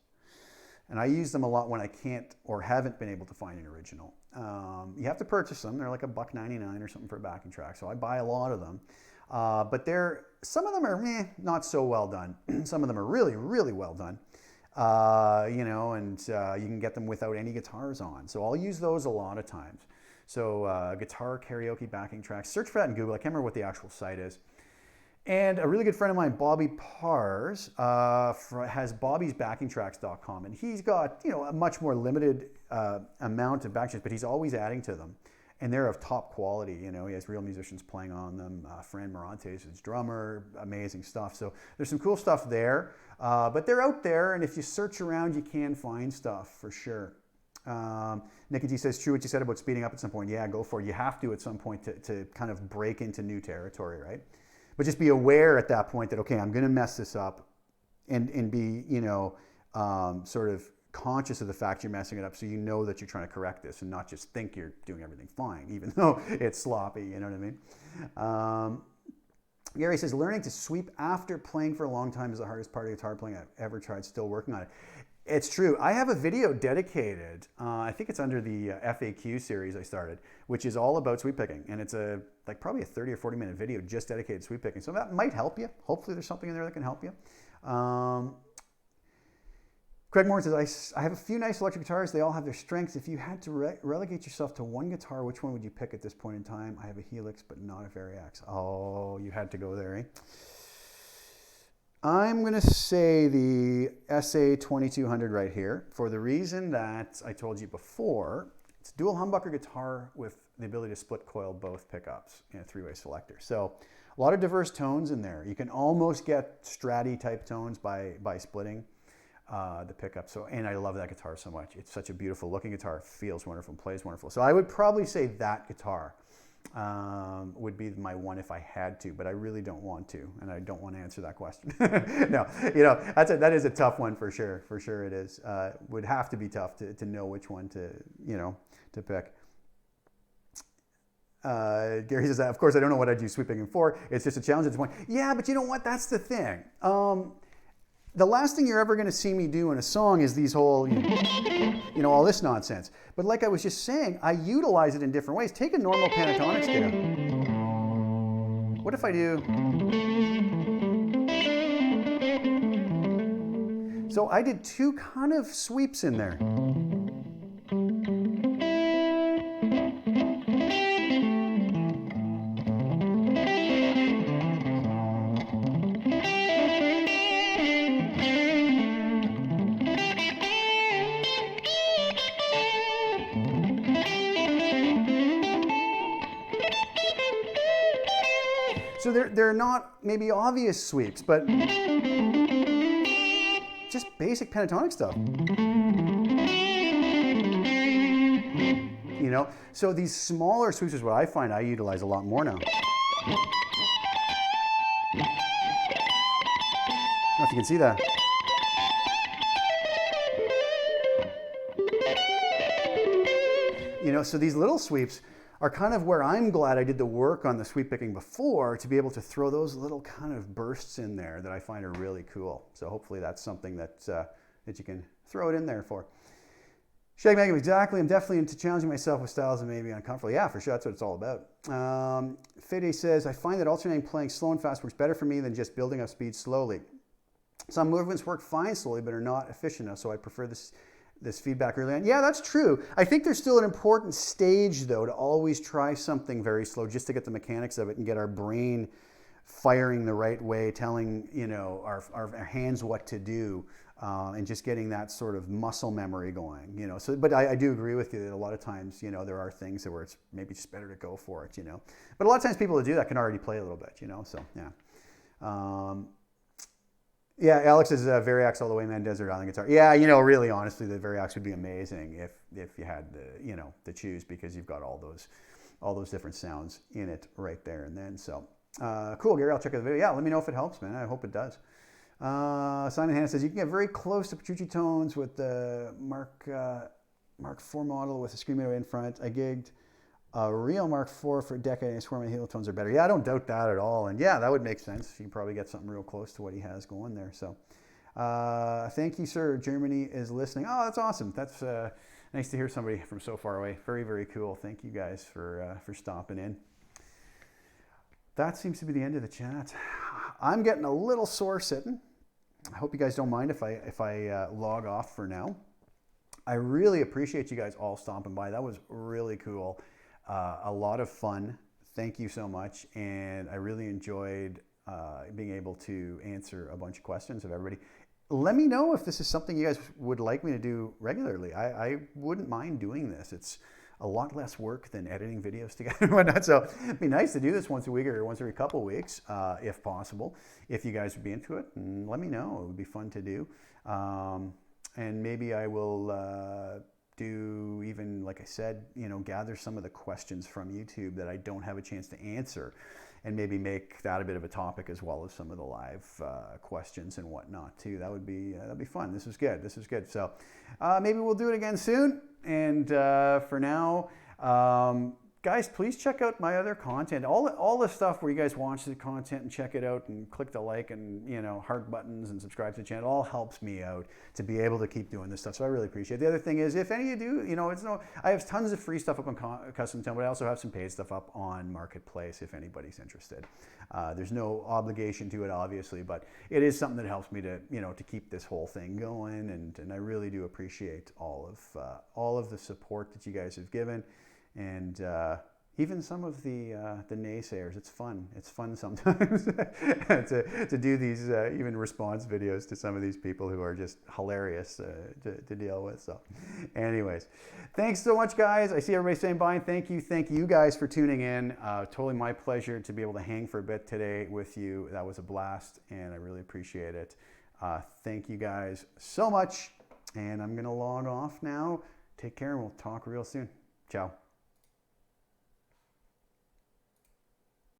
and I use them a lot when I can't or haven't been able to find an original. You have to purchase them. They're like $1.99 or something for a backing track, so I buy a lot of them. But some of them are not so well done. Some of them are really, really well done. And you can get them without any guitars on. So I'll use those a lot of times. So guitar karaoke backing tracks. Search for that in Google. I can't remember what the actual site is. And a really good friend of mine, Bobby Pars, has bobbysbackingtracks.com. And he's got a much more limited amount of backing tracks, but he's always adding to them. And they're of top quality. He has real musicians playing on them. Fran Morante is his drummer, amazing stuff. So there's some cool stuff there, but they're out there. And if you search around, you can find stuff for sure. Nicky T says, true what you said about speeding up at some point. Yeah, go for it. You have to at some point to kind of break into new territory, right? But just be aware at that point that, okay, I'm going to mess this up and be, sort of conscious of the fact you're messing it up, so you know that you're trying to correct this and not just think you're doing everything fine, even though it's sloppy, you know what I mean? Gary says, learning to sweep after playing for a long time is the hardest part of guitar playing I've ever tried, still working on it. It's true. I have a video dedicated. I think it's under the FAQ series I started, which is all about sweep picking, and it's probably a 30 or 40-minute video just dedicated to sweep picking. So that might help you. Hopefully, there's something in there that can help you. Craig Moore says, I have a few nice electric guitars. They all have their strengths. If you had to relegate yourself to one guitar, which one would you pick at this point in time? I have a Helix, but not a Variax. Oh, you had to go there, eh? I'm going to say the SA2200 right here for the reason that I told you before. It's a dual humbucker guitar with the ability to split coil both pickups in a three-way selector. So a lot of diverse tones in there. You can almost get Stratty type tones by splitting the pickup. And I love that guitar so much. It's such a beautiful looking guitar. Feels wonderful, plays wonderful. So I would probably say that guitar would be my one if I had to, but I really don't want to, and I don't want to answer that question. No, that is a tough one for sure. For sure it is. Would have to be tough to know which one to pick. Gary says, of course, I don't know what I do sweep picking for. It's just a challenge at this point. Yeah, but you know what? That's the thing. The last thing you're ever going to see me do in a song is these whole, all this nonsense. But like I was just saying, I utilize it in different ways. Take a normal pentatonic scale. What if I do? So I did two kind of sweeps in there. So they're not maybe obvious sweeps, but just basic pentatonic stuff. So these smaller sweeps is what I find I utilize a lot more now. I don't know if you can see that. So these little sweeps are kind of where I'm glad I did the work on the sweep picking before, to be able to throw those little kind of bursts in there that I find are really cool. So hopefully that's something that you can throw it in there for. Shag Magam, exactly. I'm definitely into challenging myself with styles that may be uncomfortable. Yeah, for sure. That's what it's all about. Fede says, I find that alternating playing slow and fast works better for me than just building up speed slowly. Some movements work fine slowly, but are not efficient enough, so I prefer this feedback early on. Yeah, that's true. I think there's still an important stage, though, to always try something very slow just to get the mechanics of it and get our brain firing the right way, telling our hands what to do, and just getting that sort of muscle memory going. So, but I do agree with you that a lot of times, there are things where it's maybe just better to go for it. But a lot of times people who do that can already play a little bit. So yeah. Yeah, Alex says Variax all the way, man. Desert Island guitar. Yeah, really, honestly, the Variax would be amazing if you had to choose, because you've got all those different sounds in it right there and then. So cool, Gary. I'll check out the video. Yeah, let me know if it helps, man. I hope it does. Simon Hanna says you can get very close to Petrucci tones with the Mark IV model with a screamer in front. I gigged a real Mark IV for a decade, and I swear my Halo tones are better. Yeah, I don't doubt that at all. And yeah, that would make sense. You can probably get something real close to what he has going there. So thank you, sir. Germany is listening. Oh, that's awesome. That's nice to hear somebody from so far away. Very, very cool. Thank you guys for stopping in. That seems to be the end of the chat. I'm getting a little sore sitting. I hope you guys don't mind if I log off for now. I really appreciate you guys all stopping by. That was really cool. A lot of fun. Thank you so much. And I really enjoyed being able to answer a bunch of questions of everybody. Let me know if this is something you guys would like me to do regularly. I wouldn't mind doing this. It's a lot less work than editing videos together and whatnot. So it'd be nice to do this once a week or once every couple of weeks, if possible, if you guys would be into it. And let me know. It would be fun to do. And maybe I will do even, like I said, gather some of the questions from YouTube that I don't have a chance to answer, and maybe make that a bit of a topic, as well as some of the live questions and whatnot too. That'd be fun. This was good. So maybe we'll do it again soon. And for now, guys, please check out my other content. All the stuff where you guys watch the content and check it out and click the like and, you know, heart buttons and subscribe to the channel, all helps me out to be able to keep doing this stuff. So I really appreciate it. The other thing is, if any of you do, you know, I have tons of free stuff up on Custom Tone, but I also have some paid stuff up on Marketplace if anybody's interested. There's no obligation to it, obviously, but it is something that helps me to, you know, to keep this whole thing going. And I really do appreciate all of the support that you guys have given. And even some of the naysayers. It's fun. It's fun sometimes to do these even response videos to some of these people who are just hilarious to deal with. So anyways, thanks so much, guys. I see everybody saying bye. And thank you guys for tuning in. Totally my pleasure to be able to hang for a bit today with you. That was a blast, and I really appreciate it. Thank you guys so much. And I'm going to log off now. Take care, and we'll talk real soon. Ciao.